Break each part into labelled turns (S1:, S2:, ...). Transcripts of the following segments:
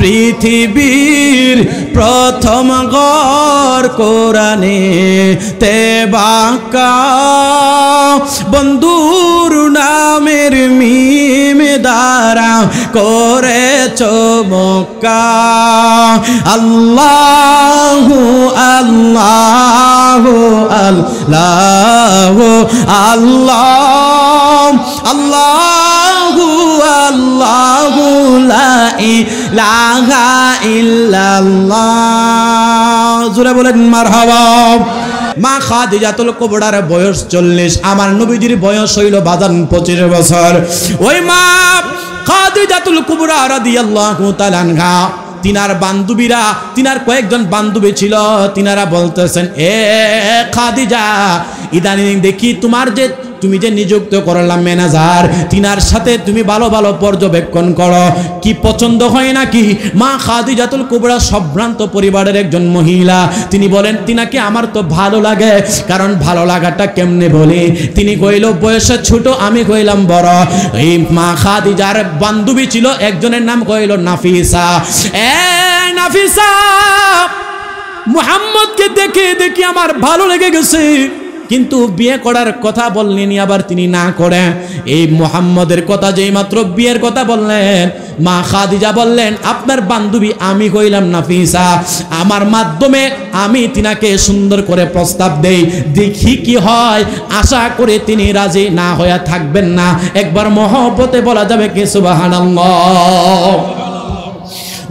S1: পৃথিবীর প্রথম ঘর কোরআনে তে বাঁকা বন্ধুর নামের মিম দ্বারা করেছ মক্কা আল্লাহু আল্লাহু আল্লাহু আল্লাহ আল্লাহু আল্লাহু লা ইলাহা ইল্লাল্লাহ জোরে বলেন মারহাবা মা খাদিজাতুল কুবরার বয়স 40 আমার নবীজির বয়স হইল বাদান 25 বছর ওই মা খাদিজাতুল কুবরা রাদিয়াল্লাহু তাআলা আনহা তিনার বান্ধবীরা তিনার কয়েকজন বান্ধবী ছিল তিনারা বলতেছেন এ খাদিজা ইদানিং দেখি তুমি যে নিযুক্ত করলাম ম্যানেজার তিনার সাথে তুমি ভালো ভালো পর্যবেক্ষণ করো কি পছন্দ হয় নাকি মা খাদিজাতুল কুবরা সম্ভ্রান্ত পরিবারের একজন মহিলা তিনি বলেন তিনাকে আমার তো ভালো লাগে কারণ ভালো লাগাটা কেমনে বলি তিনি কইল বয়সে ছোট আমি কইলাম বড় এই মা খাদিজার বান্ধবী ছিল একজনের নাম কইল নাফিসা নাফিসা মুহাম্মদকে দেখে আমার ভালো লেগে গেছে কিন্তু বিয়ে করার কথা বললেনি আবার তিনি না করে এই মুহাম্মদের কথা যেই মাত্র বিয়ের কথা বললেন মা খাদিজা বললেন আপনার বান্ধবী আমি কইলাম নাফিসা আমার মাধ্যমে আমি তিনাকে সুন্দর করে প্রস্তাব দেই দেখি কি হয় আশা করে তিনি রাজি না হয়ে থাকবেন না একবার মহব্বতে বলা যাবে কি সুবহানাল্লাহ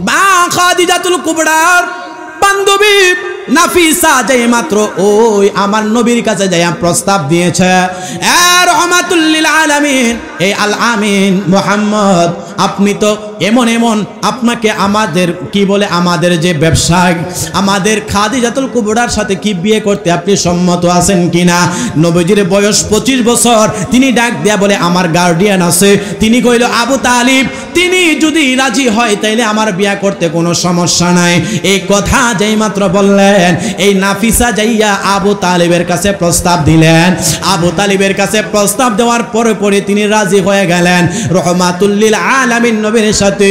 S1: মা খাদিজাতুল কুবরার বান্ধবী নাফিসা যেই মাত্র ওই আমার নবীর কাছে যাইয়া প্রস্তাব দিয়েছে রাহমাতুল লিল আলামিন এই আল আমিন মুহাম্মদ আপনি তো এমন আপনাকে আমাদের কি বলে আমাদের যে ব্যবসায় আমাদের খাদিজাতুল কুবরার সাথে কি বিয়ে করতে আপনি সম্মত আছেন কিনা নবীজির বয়স 25 বছর তিনি ডাক দেয়া বলে আমার গার্ডিয়ান আছে তিনি কইল আবু তালিব তিনি যদি রাজি হয় তাইলে আমার বিয়ে করতে কোনো সমস্যা নাই এই কথা যেই মাত্র বললেন এই নাফিসা যাইয়া আবু তালিবের কাছে প্রস্তাব দিলেন আবু তালিবের কাছে প্রস্তাব দেওয়ার পরে তিনি রাজি হয়ে গেলেন রাহমাতুল লিল আলামিন নবীর সাথে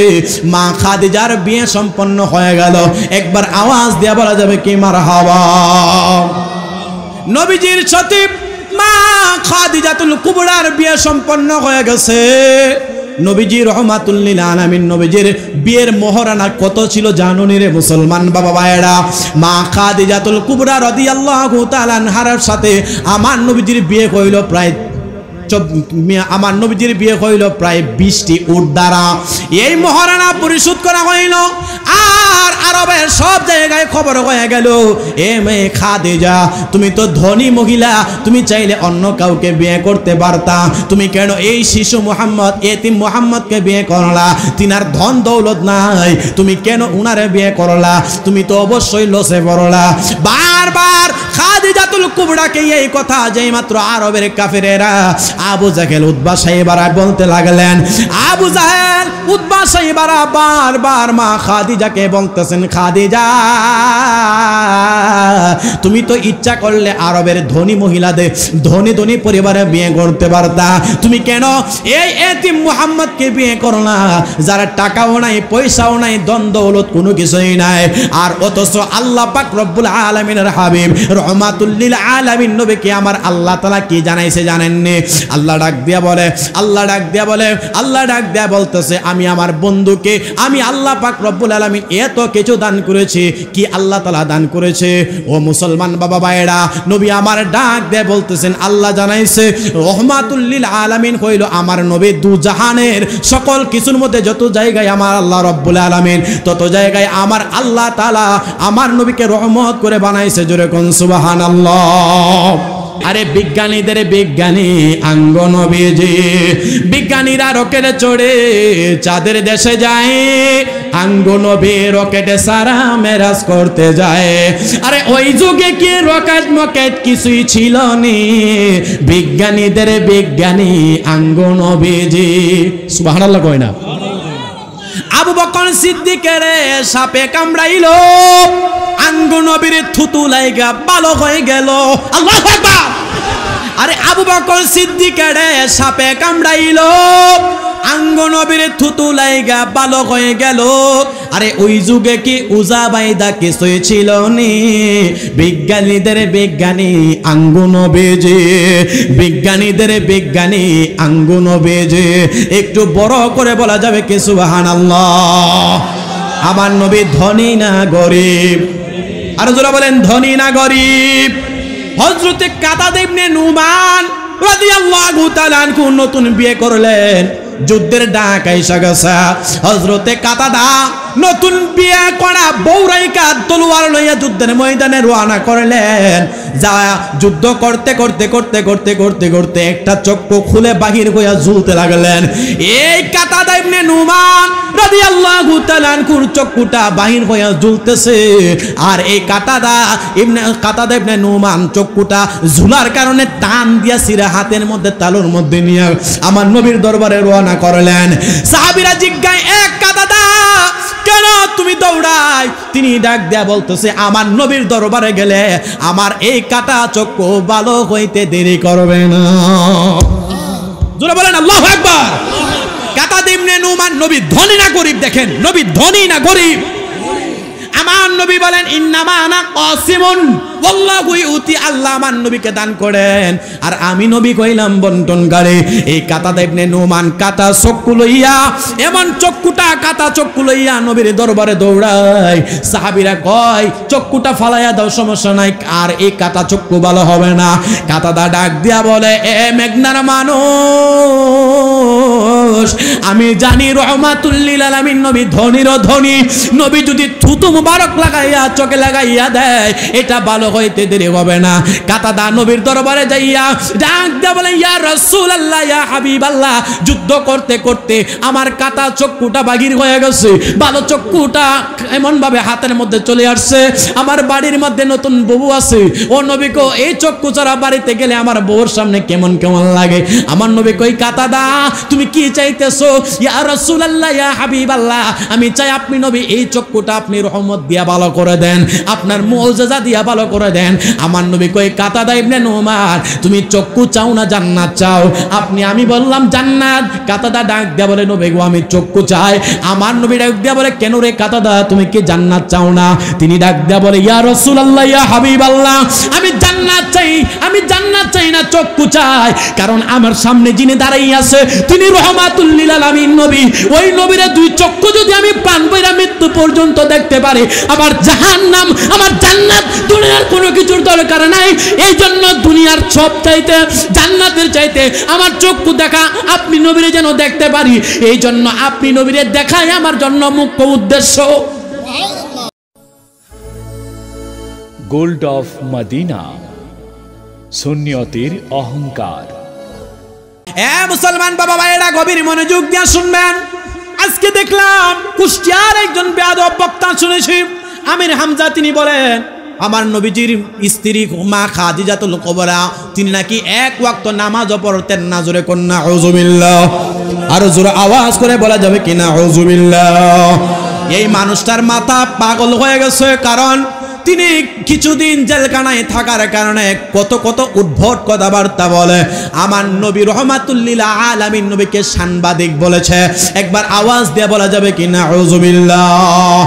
S1: মা খাদিজার বিয়ে সম্পন্ন হয়ে গেল একবার আওয়াজ দিয়ে বলা যাবে কি মারহাবা নবীজির সাথে মা খাদিজাতুল কুবরার বিয়ে সম্পন্ন হয়ে গেছে নবীজি রাহমাতুল লিল আলামিন নবীজির বিয়ের মোহরানা কত ছিল জানুনি রে মুসলমান বাবা ভাইরা মা খাদিজাতুল কুবরা রাদিয়াল্লাহু তাআলা আনহার সাথে আমার নবীজির বিয়ে হইল প্রায় আমার নবীজির বিয়ে হইল প্রায় 20টি উট দ্বারা এই মহারানা পরিশোধ করা হইল আর আরবের সব জায়গায় খবর হয়ে গেল এ মেয়ে খাদিজা তুমি তো ধনী মহিলা তুমি চাইলে অন্য কাউকে বিয়ে করতে পারতা তুমি কেন এই শিশু মুহাম্মদ এতিম মুহাম্মদকে বিয়ে করলা তিনার ধন দৌলত নাই তুমি কেন উনারে বিয়ে করলা তুমি তো অবশ্যই লসে পড়লা বারবার খাদিজাতুল কুবরাকে এই কথা যেই মাত্র আরবের কাফিরেরা আবু জাহেল উতবা সাহেবারা বলতে লাগলেন আবু জাহেল উতবা সাহেবারা বারবার মা খাদিজাকে বলতেছেন খাদিজা তুমি তো ইচ্ছা করলে আরবের ধনী মহিলাদের ধনী পরিবারে বিয়ে করতে পারতা তুমি কেন এই এতিম মুহাম্মদকে বিয়ে করলা যারা টাকাও নাই পয়সাও নাই ধন দৌলত কোনো কিছুই নাই আর অথচ আল্লাহ পাক রব্বুল আলামিনের হাবিব রাহমাতুল লিল আলামিন নবীকে আমার আল্লাহ তাআলা কি জানাইছে জানেননি আল্লাহ ডাক দিয়া বলতেছে আমি আমার বন্ধুকে আমি আল্লাহ পাক রব্বুল আলামিন এত কিছু দান করেছি কি আল্লাহ তাআলা দান করেছে ও মুসলমান বাবা ভাইরা নবী আমার ডাক দিয়ে বলতেছেন আল্লাহ জানাইছে রাহমাতুল লিল আলামিন হইল আমার নবী দু জাহানের সকল কিছুর মধ্যে যত জায়গায় আমার আল্লাহ রব্বুল আলামিন তত জায়গায় আমার আল্লাহ তাআলা আমার নবীকে রহমত করে বানাইছে জোরে কোন সুবহানাল্লাহ আরে বিজ্ঞানীদের বিজ্ঞানী আঙ্গ নবীজি বিজ্ঞানীরা রকেটে চড়ে চাঁদের দেশে যায় আঙ্গ নবী রকেটে সারা মেরাজ করতে যায় আরে ওই যুগে কি রকেট কিছুই ছিল নি বিজ্ঞানীদের বিজ্ঞানী আঙ্গ নবীজি সুবহানাল্লাহ কয় না আবু বকর সিদ্দিকের সাপে কামড়াইলো আঙ্গ নবীর থুতু লাইগা ভালো হয়ে গেল আল্লাহু আকবার আরে আবু বকর সিদ্দিকের সাপে কামড়াইলো আঙ্গ নবীর থুতু লাইগা বালক হয়ে গেল। আরে ওই যুগে কি উজা বাইদা কিছুই ছিল নি? বিজ্ঞানীদের বিজ্ঞানী আঙ্গ নবীজি, বিজ্ঞানীদের বিজ্ঞানী আঙ্গ নবীজি। একটু বড় করে বলা যাবে কি সুবহানাল্লাহ। আমার নবী ধনী না গরিব? আর যারা বলেন ধনী না গরিব? হযরতে কাতাদা ইবনে নুমান রাদিয়াল্লাহু তাআলা আনহু নতুন বিয়ে করলেন, যুদ্ধের ডাক আইসা গেছে। হযরতে কাতাদা নতুন বিয়ে করা বৌরাইকা তলোয়ার লইয়া যুদ্ধের ময়দানে রওনা করলেন। যা যুদ্ধ করতে করতে করতে করতে করতে করতে একটা চক্ষু খুলে বাহির হইয়া ঝুলতে লাগলেন। এই কাতাদা ইবনে নুমান রাদিয়াল্লাহু তাআলা আনহুর চক্ষুটা বাহির হইয়া ঝুলতেছে। আর এই কাতাদা ইবনে নুমান চক্ষুটা ঝুলার কারণে টান দিয়া সিরা হাতের মধ্যে তালুর মধ্যে নিয়ে আমার নবীর দরবারে রওনা করলেন। সাহাবীরা জিজ্ঞাসা, এক কাতাদা কেন তুমি দৌড়াই? তিনি ডাক দেয়া বলতেছে, আমার নবীর দরবারে গেলে আমার এই কাটা চক্ষু ভালো হইতে দেরি করবে না। জোরে বলেন আল্লাহু আকবার। কাতাদা ইবনে নুমান নবী ধনী না গরিব? দেখেন নবী ধনী না গরিব? আমার নবী বলেন ইন্নামা আনা কাসিমুন ওয়াল্লাহু ইউতি, আল্লাহ আমার নবীকে দান করেন আর আমি নবী কইলাম বন্টনকারী। এই কাতাদা ইবনে নুমান কাটা চক্ষু লইয়া, এমন চক্ষুটা কাটা চক্ষু লইয়া নবীর দরবারে দৌড়ায়। সাহাবীরা কয় চক্ষুটা ফালাইয়া দাও, সমস্যা নাই, আর এই কাটা চক্ষু ভালো হবে না। কাতাদা ডাক দিয়া বলে, এ মেঘনার মানুষ, আমি জানি রহমাতুল লিল আলামিন নবী ধনীরও ধনী। নবী যদি থুতু মুবারক লাগাইয়া চোখে লাগাইয়া দেয় এটা ভালো হইতে দেরি হবে না। কাতাদা নবীর দরবারে যাইয়া ডাক দিয়া বলে, ইয়া রাসূলুল্লাহ, ইয়া হাবিবাল্লাহ, যুদ্ধ করতে করতে আমার কাটা চক্ষুটা বাগির হয়ে গেছে। ভালো চক্ষুটা এমন ভাবে হাতের মধ্যে চলে আসছে। আমার বাড়ির মধ্যে নতুন বউ আছে, ও নবী কো এই চক্ষু ছাড়া বাড়িতে গেলে আমার বউর সামনে কেমন কেমন লাগে। আমার নবী কই, কাতাদা তুমি কি চাইতেছো? ইয়া রাসূলুল্লাহ, ইয়া হাবিবাল্লাহ, আমি চাই আপনি নবী এই চক্ষুটা আপনি রহমত দিয়া ভালো করে দেন, আপনার মুআজিজা দিয়া ভালো করে দেন। আমার নবী কই, কাতাদা ইবনে নুমান তুমি চক্ষু চাও না জান্নাত চাও? আমি বললাম জান্নাত। কাতাদা ডাক দিয়া বলে, নবী গো আমি চক্ষু চাই। আমার নবী ডাক দিয়া বলে, কেন রে কাতাদা তুমি কি জান্নাত চাও না? তিনি ডাক দিয়া বলে, ইয়া রাসূলুল্লাহ, ইয়া হাবিবাল্লাহ, আমি জান্নাত চাই, আমি জান্নাত চাই না, চক্ষু চাই। কারণ আমার সামনে যিনি দাঁড়াই আছে তিনি রহমাতুল লিল আলামিন নবী। ওই নবীর দুই চক্ষু যদি আমি প্রাণ বইরা মৃত্যু পর্যন্ত দেখতে পারি, আমার জাহান্নাম আমার জান্নাত দুনিয়ার কোনো কিছুর দরকার নাই। এই জন্য দুনিয়ার সব চাইতে জান্নাতের চাইতে আমার চক্ষু দেখা আপনি নবীরে যেন দেখতে পারি, এই জন্য আপনি নবীরে দেখাই আমার জন্য মুখ্য উদ্দেশ্য।
S2: গোল্ড অফ মদিনা, সুন্নিয়তের অহংকার।
S1: মুসলমান বাবা ভাইয়েরা গভীর মনোযোগ দিয়ে শুনবেন। আজকে দেখলাম কুষ্টিয়ার একজন বেয়াদব বক্তা শুনেছি, আমির হামজা, তিনি বলেন আমার নবীজির স্ত্রী মা খাদিজাতুল কুবরা তিনি নাকি এক ওয়াক্ত নামাজও পড়তেন না। জোরে কোন নাউযুবিল্লাহ, আর জোরে আওয়াজ করে বলা যাবে কি নাউযুবিল্লাহ। এই মানুষটার মাথা পাগল হয়ে গেছে, কারণ তিনি কিছুদিন জেলখানায় থাকার কারণে কত কত উদ্ভট কথাবার্তা বলে। আমার নবী রহমাতুল লিল আলামিন নবীকে সাংবাদিক বলেছে। একবার আওয়াজ দিয়ে বলা যাবে কি নাউযুবিল্লাহ।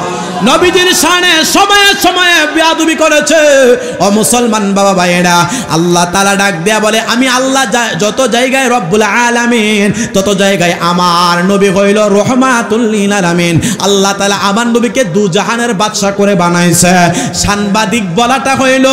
S1: নবীজির শানে সময়ে সময়ে বেয়াদবি করেছে। ও মুসলমান বাবা ভাইয়েরা, আল্লাহ তাআলা ডাক দেয়া বলে, আমি আল্লাহ যত জায়গায় রব্বুল আলামিন তত জায়গায় আমার নবী হইল রহমাতুল লিল আলামিন। আল্লাহ তাআলা আমার নবীকে দু জাহানের বাদশা করে বানাইছে। সাংবাদিক বলাটা হইল,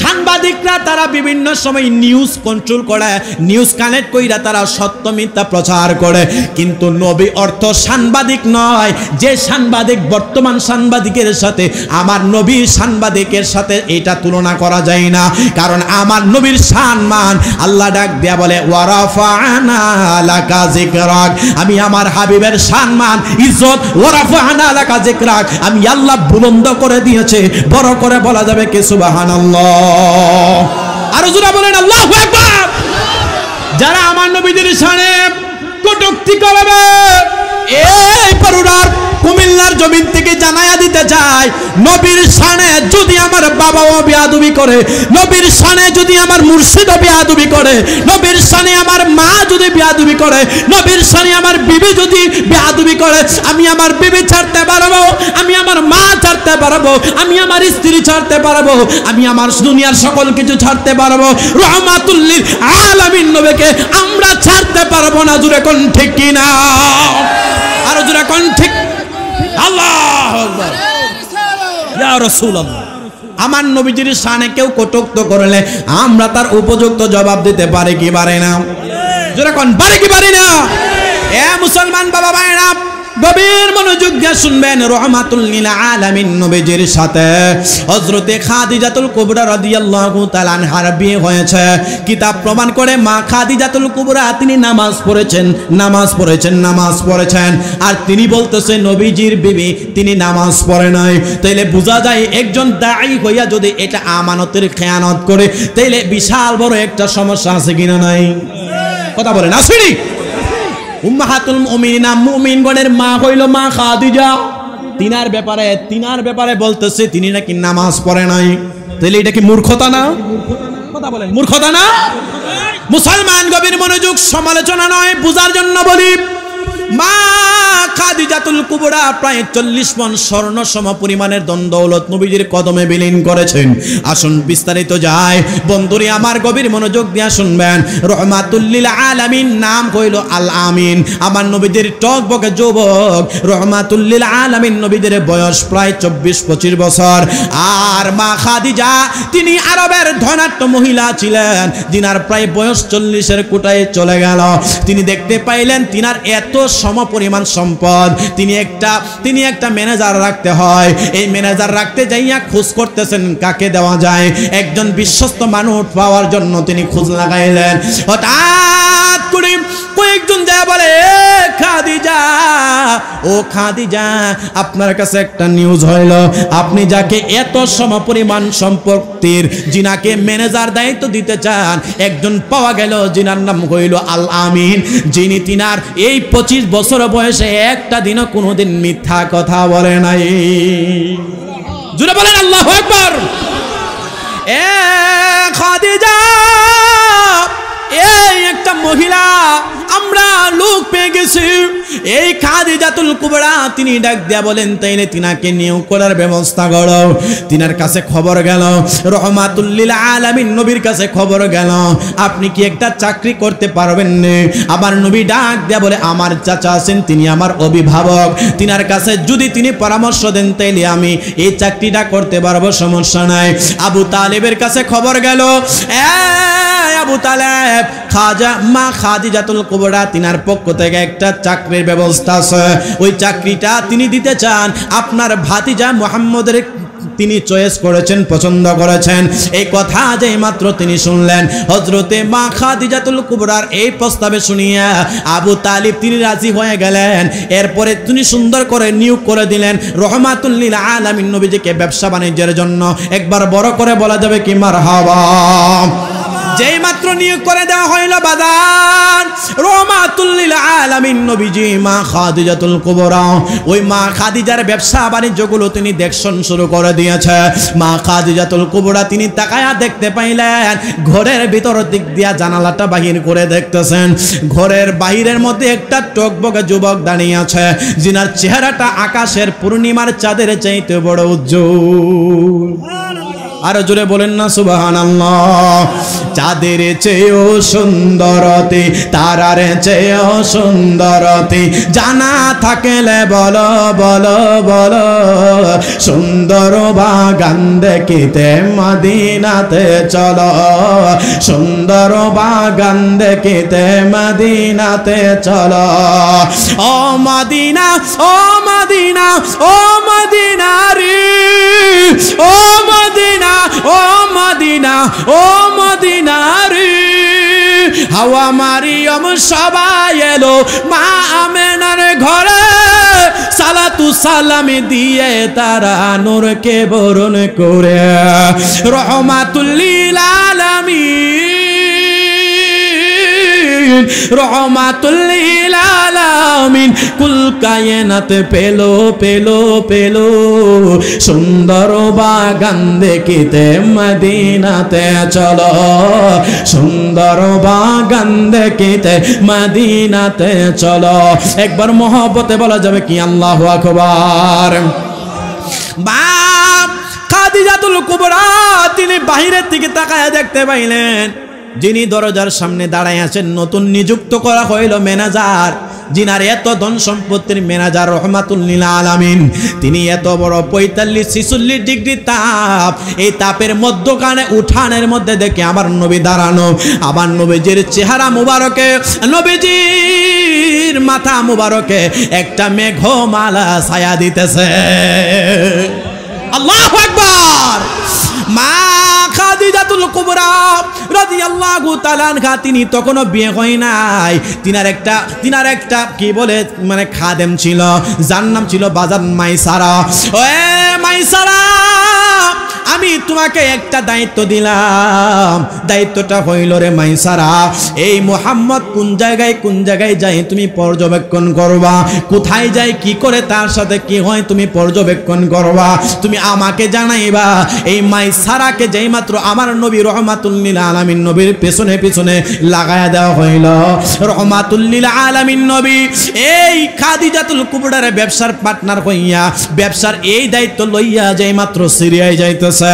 S1: সাংবাদিকরা তারা বিভিন্ন সময় নিউজ কন্ট্রোল করে, নিউজ কানেক্ট কইরা তারা সত্য মিথ্যা প্রচার করে, কিন্তু নবী অর্থ সাংবাদিক নয়। যে সাংবাদিক বর্তমান সাংবাদিকের সাথে আমার নবীর সাংবাদিকের সাথে এটা তুলনা করা যায় না, কারণ আমার নবীর সম্মান আল্লাহ ডাক দেয়া বলে, ওয়ারাফা'না লাকা যিকরাক, আমি আমার হাবিবের সম্মান ইজ্জত ওয়ারাফা'না লাকা যিকরাক আমি আল্লাহ বুলন্দ করে দিয়েছে। বড় করে বলা যাবে কি সুবহানাল্লাহ। আর জোরে বলেন আল্লাহু আকবার। যারা আমার নবীদের শানে কটূক্তি করবে, এই পরুরার কুমিল্লার জমিন থেকে জানায়া দিতে চাই, নবীর শানে যদি আমার বাবাও বেয়াদবি করে, নবীর শানে যদি আমার মুর্শিদও বেয়াদবি করে, নবীর শানে আমার মা যদি বেয়াদবি করে, নবীর শানে আমার বিবি যদি বেয়াদবি করে, আমি আমার বিবি ছাড়তে পারবো, আমি আমার মা ছাড়তে পারবো, আমি আমার স্ত্রী ছাড়তে পারবো, আমি আমার দুনিয়ার সকল কিছু ছাড়তে পারবো, রহমাতুল লিল আলামিন নবীকে আমরা ছাড়তে পারবো না। জোরে কোন ঠিক কিনা? আরো জোরে কোন ঠিক? আল্লাহু আকবার। ইয়া রাসূলুল্লাহ, আমার নবীজির শানে কেউ কটুক্ত করলে আমরা তার উপযুক্ত জবাব দিতে পারি কি পারি না? জোরে কোন পারি কি পারি না? এ মুসলমান বাবা ভাইরা, গভীর মনোযোগ দিয়ে শুনবেন। রহমাতুল লিল আলামিন নবীজির সাথে হযরতে খাদিজাতুল কুবরা রাদিয়াল্লাহু তাআলা আনহার বিয়ে হয়েছে। কিতাব প্রমাণ করে মা খাদিজাতুল কুবরা তিনি নামাজ পড়েছেন, আর তিনি বলতেছেন নবীজির বিবি তিনি নামাজ পড়ে নাই। তাইলে বোঝা যায় একজন দাঈ হইয়া যদি এটা আমানতের খেয়ানত করে, তাইলে বিশাল বড় একটা সমস্যা আছে কিনা নাই? কথা বলেন, আসেনি? উম্মাহাতুল মুমিনিনা, মুমিনগণের মা হইল মা খাদিজা। তিনার ব্যাপারে বলতেছে তিনি নাকি নামাজ পড়ে নাই। তাহলে এটা কি মূর্খতা না? কথা বলেন, মূর্খতা না? মুসলমান গভীর মনোযোগ, সমালোচনা নয়, বুঝার জন্য বলি। মা খাদিজাতুল কুবরা প্রায় 40 মণ স্বর্ণ সম পরিমাণের ধন দৌলত নবীজির কদমে বিলীন করেছেন। আসুন বিস্তারিত যায়। বন্ধুরে আমার গভীর মনোযোগ দিয়া শুনবেন। রহমাতুল লিল আলামিন নাম হইল আল আমিন। আমার নবীজির টকবকে যুবক রহমাতুল লিল আলামিন নবীজির বয়স প্রায় 24-25 বছর। আর মা খাদিজা তিনি আরবের ধনাঢ্য মহিলা ছিলেন, যিনার প্রায় বয়স 40-এর কোটায় চলে গেল। তিনি দেখতে পাইলেন তিনার এত সম পরিমাণ সম্পদ, তিনি একটা ম্যানেজার রাখতে হয়। এই ম্যানেজার রাখতে যাইয়া খোঁজ করতেছেন কাকে দেওয়া যায়। একজন বিশ্বস্ত মানুষ পাওয়ার জন্য তিনি খোঁজ লাগাইলেন। হঠাৎ করে কয়েকজন যায় বলে, খাদিজা আপনার কাছে একটা নিউজ হইল, আপনি যাকে এত সম পরিমাণ সম্পত্তির যিনাকে ম্যানেজার দায়িত্ব দিতে চান, একজন পাওয়া গেল যিনার নাম হইল আল আমিন, যিনি তিনার এই 25 বছর বয়সে একটা দিনও কোনোদিন মিথ্যা কথা বলে নাই। জোরে বলেন আল্লাহু আকবার। এ খাদিজা, এই একটা মহিলা আমরা লোক পেয়ে গেছি। এই খাদিজাতুল কুবরা তিনি ডাক দিয়া বলেন, তাইলে তিনাকে নিয়োগ করার ব্যবস্থা করো। তিনার কাছে খবর গেল, রহমাতুল লিল আলামিন নবীর কাছে খবর গেল, আপনি কি একটা চাকরি করতে পারবেন না? আমার নবী ডাক দিয়া বলে, আমার চাচা আছেন, তিনি আমার অভিভাবক, তিনার কাছে যদি তিনি পরামর্শ দেন তাইলে আমি এই চাকরিটা করতে পারবো, সমস্যা নাই। আবু তালেবের কাছে খবর গেল, আবু তালেব মা খাদিজাতুল কুবরা তিনার পক্ষ থেকে একটা চাকরির ব্যবস্থা আছে, ওই চাকরিটা তিনি দিতে চান। আপনার ভাতিজা মুহাম্মদের তিনি চয়েস করেছেন, পছন্দ করেছেন। এই কথা যেই মাত্র তিনি শুনলেন, হযরতে মা খাদিজাতুল কুবরার এই প্রস্তাবে শুনিয়া আবু তালিব তিনি রাজি হয়ে গেলেন। এরপরে তিনি সুন্দর করে নিয়োগ করে দিলেন রহমাতুল লিল আলামিন নবীজিকে ব্যবসা বাণিজ্যের জন্য। একবার বড় করে বলা যাবে কি মারহাবা। যেই মাত্র নিয়োগ করে দেওয়া হইল বাদান, রহমাতুল লিল আলামিন নবীজি মা খাদিজাতুল কুবরা ওই মা খাদিজার ব্যবসা বাণিজ্যগুলো তিনি দেখশন শুরু করে দিয়েছে। মা খাদিজাতুল কুবরা তিনি তাকায়া দেখতে পাইলেন, ঘরের ভিতর দিক দিয়া জানালাটা বাহির করে দেখতেছেন, ঘরের বাহিরের মধ্যে একটা টকবকে যুবক দাঁড়িয়ে আছে, যিনার চেহারাটা আকাশের পূর্ণিমার চাঁদের চাইতে বড় উজ্জ্বল। আরো জোরে বলেন না সুবহানাল্লাহ। চাঁদের চেয়েও সুন্দরতে, তারার চেয়েও সুন্দরতে, জানা থাকলে বলো বলো বলো, সুন্দর বাগান দেখিতে মদিনাতে চলো, সুন্দর বাগান দেখিতে মদিনাতে চলো। ও মদিনা, ও মদিনা, ও মদিনা রে, ও মদিনা, ও মদিনা, ও মদিনা রে। হাওয়া মারিয়ম সবাই এলো মা আমেনার ঘরে, সালাতু সালামি দিয়ে তারা নূরকে বরণ করে। রহমাতুল লিল আলামিন রহমাতুল লিল আলামিন কুল কায়নাত পেলো পেলো পেলো সুন্দর বাগান দেখিতে মদিনাতে চলো সুন্দর বাগান দেখিতে মদিনাতে চলো একবার মহব্বতে বলা যাবে কি আল্লাহু আকবার বাপ খাদিজাতুল কুবরা তিনি বাহিরের দিকে তাকায় দেখতে পাইলেন যিনি দরজার সামনে দাঁড়ায় আছেন নতুন নিযুক্ত করা হইল ম্যানেজার जिनार एत धन सम्पत्तिर मैनेजार रहमातुल लिल आलामीन तिनी एत बड़ 45-46 डिग्री ताप এই তাপের মধ্যখানে উঠানের মধ্যে দেখে আমার নবী দাঁড়ানো আমার নবীজির চেহারা মুবারকে নবীজির মাথা মুবারকে একটা মেঘমালা ছায়া দিতেছে আল্লাহু আকবার মা খাদিজাতুল কুবরা রাদিয়াল্লাহু তাআলা আনহা তিনি তখনও বিয়ে হয় নাই তিনার একটা কি বলে মানে খাদেম ছিল যার নাম ছিল বাজান মাইসারা ওয়ে মাইসারা আমি তোমাকে একটা দায়িত্ব দিলাম দায়িত্বটা হইল রে মাইসারা এই মুহাম্মদ কোন জায়গায় যায় তুমি পর্যবেক্ষণ করবা কোথায় যায় কি করে তার সাথে কি হয় তুমি পর্যবেক্ষণ করবা তুমি আমাকে জানাইবা এই মাইসারাকে যেই মাত্র আমার নবী রহমাতুল লিল আলামিন নবীর পেছনে পেছনে লাগায়া দেওয়া হইল রহমাতুল লিল আলামিন নবী এই খাদিজাতুল কুবরার ব্যবসার পার্টনার হইয়া ব্যবসার এই দায়িত্ব লইয়া যেই মাত্র সিরিয়ায় যাইতেছে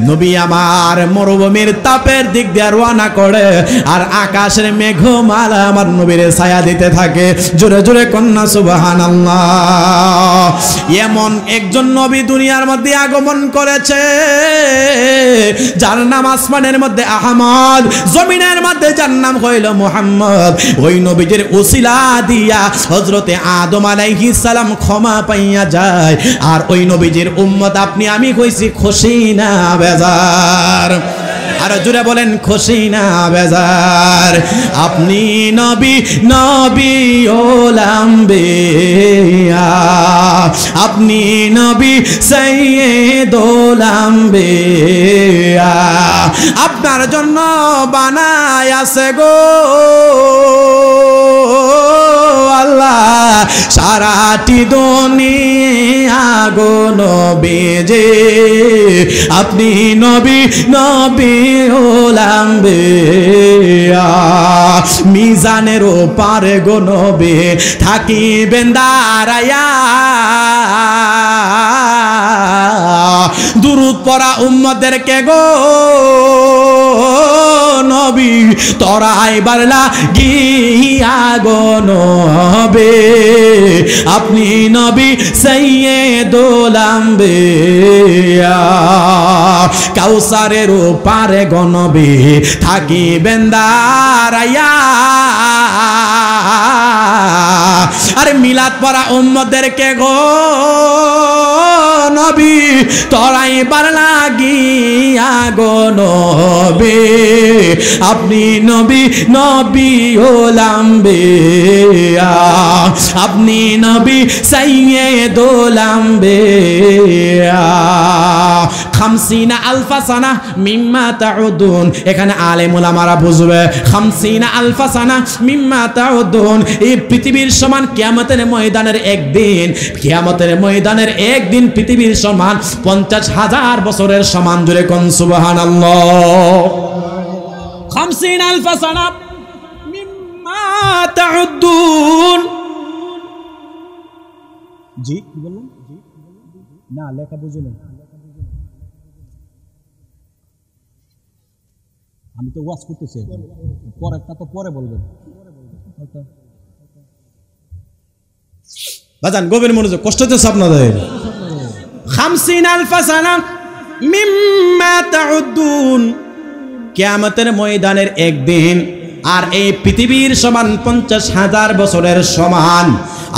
S1: নবী আমার মরুভূমির তাপের দিক দিয়ে রওনা করে আর আকাশের মেঘমালা আমার নবীর ছায়া দিতে থাকে জোরে জোরে কন্যা সুবহানাল্লাহ এমন একজন নবী দুনিয়ার মধ্যে আগমন করেছে যার নাম আসমানের মধ্যে আহমদ জমিনের মধ্যে যার নাম হইল মুহাম্মদ ওই নবীর উসিলা দিয়া হযরতে আদম আলাইহিস সালাম ক্ষমা পাইয়া যায় আর ওই নবীর উম্মত আপনি আমি হইছি খুশি না বেজার আর জোরে বলেন খুশি না বেজার আপনি নবী নবী ওলাম্বিয়া আপনি নবী সাইয়্যিদুল আম্বিয়া আপনার জন্য বানায় আছে গো আল্লাহ সারাটি দুনিয়া গো নবীজি আপনি নবী নবী ওলাম্বিয়া মিজানের ওপারে গো নবী থাকিবেন দাঁড়ায়া দুরূদ পড়া উম্মতদেরকে গো নবী তরাইবার লাগিয়া গো নবী আপনি নবী সাইয়্যিদুল আম্বিয়া কাউসারের ওপারে গো নবী থাকিবেন দাঁড়ায়া আরে মিলাদ পড়া উম্মতদেরকে গো নবী তরাইবার লাগিয়া গো নবী আপনি নবী নবী ওলাম্বিয়া আপনি নবী সাইয়্যিদুল আম্বিয়া 50 আলফা সানা মিম্মা তাউদুন এখানে আলেম উলামারা বুঝবে 50 আলফা সানা মিম্মা তাউদুন এই পৃথিবীর সমান কিয়ামতের ময়দানের একদিন পৃথিবীর সমান 50,000 বছরের সমান জুড়ে কোন সুবহানাল্লাহ 50 আলফা সানা মিম্মা তাউদুন জি কি বললেন না লেখা বুঝলেন আমি তো ওয়াজ করতেছি পরেরটা তো পরে বলবেন বাজান গভীর মনোযোগ কষ্ট হচ্ছে আপনাদের 50 আলফা সানা মিম্মা তাউদুন কিয়ামতের ময়দানের একদিন আর এই পৃথিবীর সমান 50,000 বছরের সমান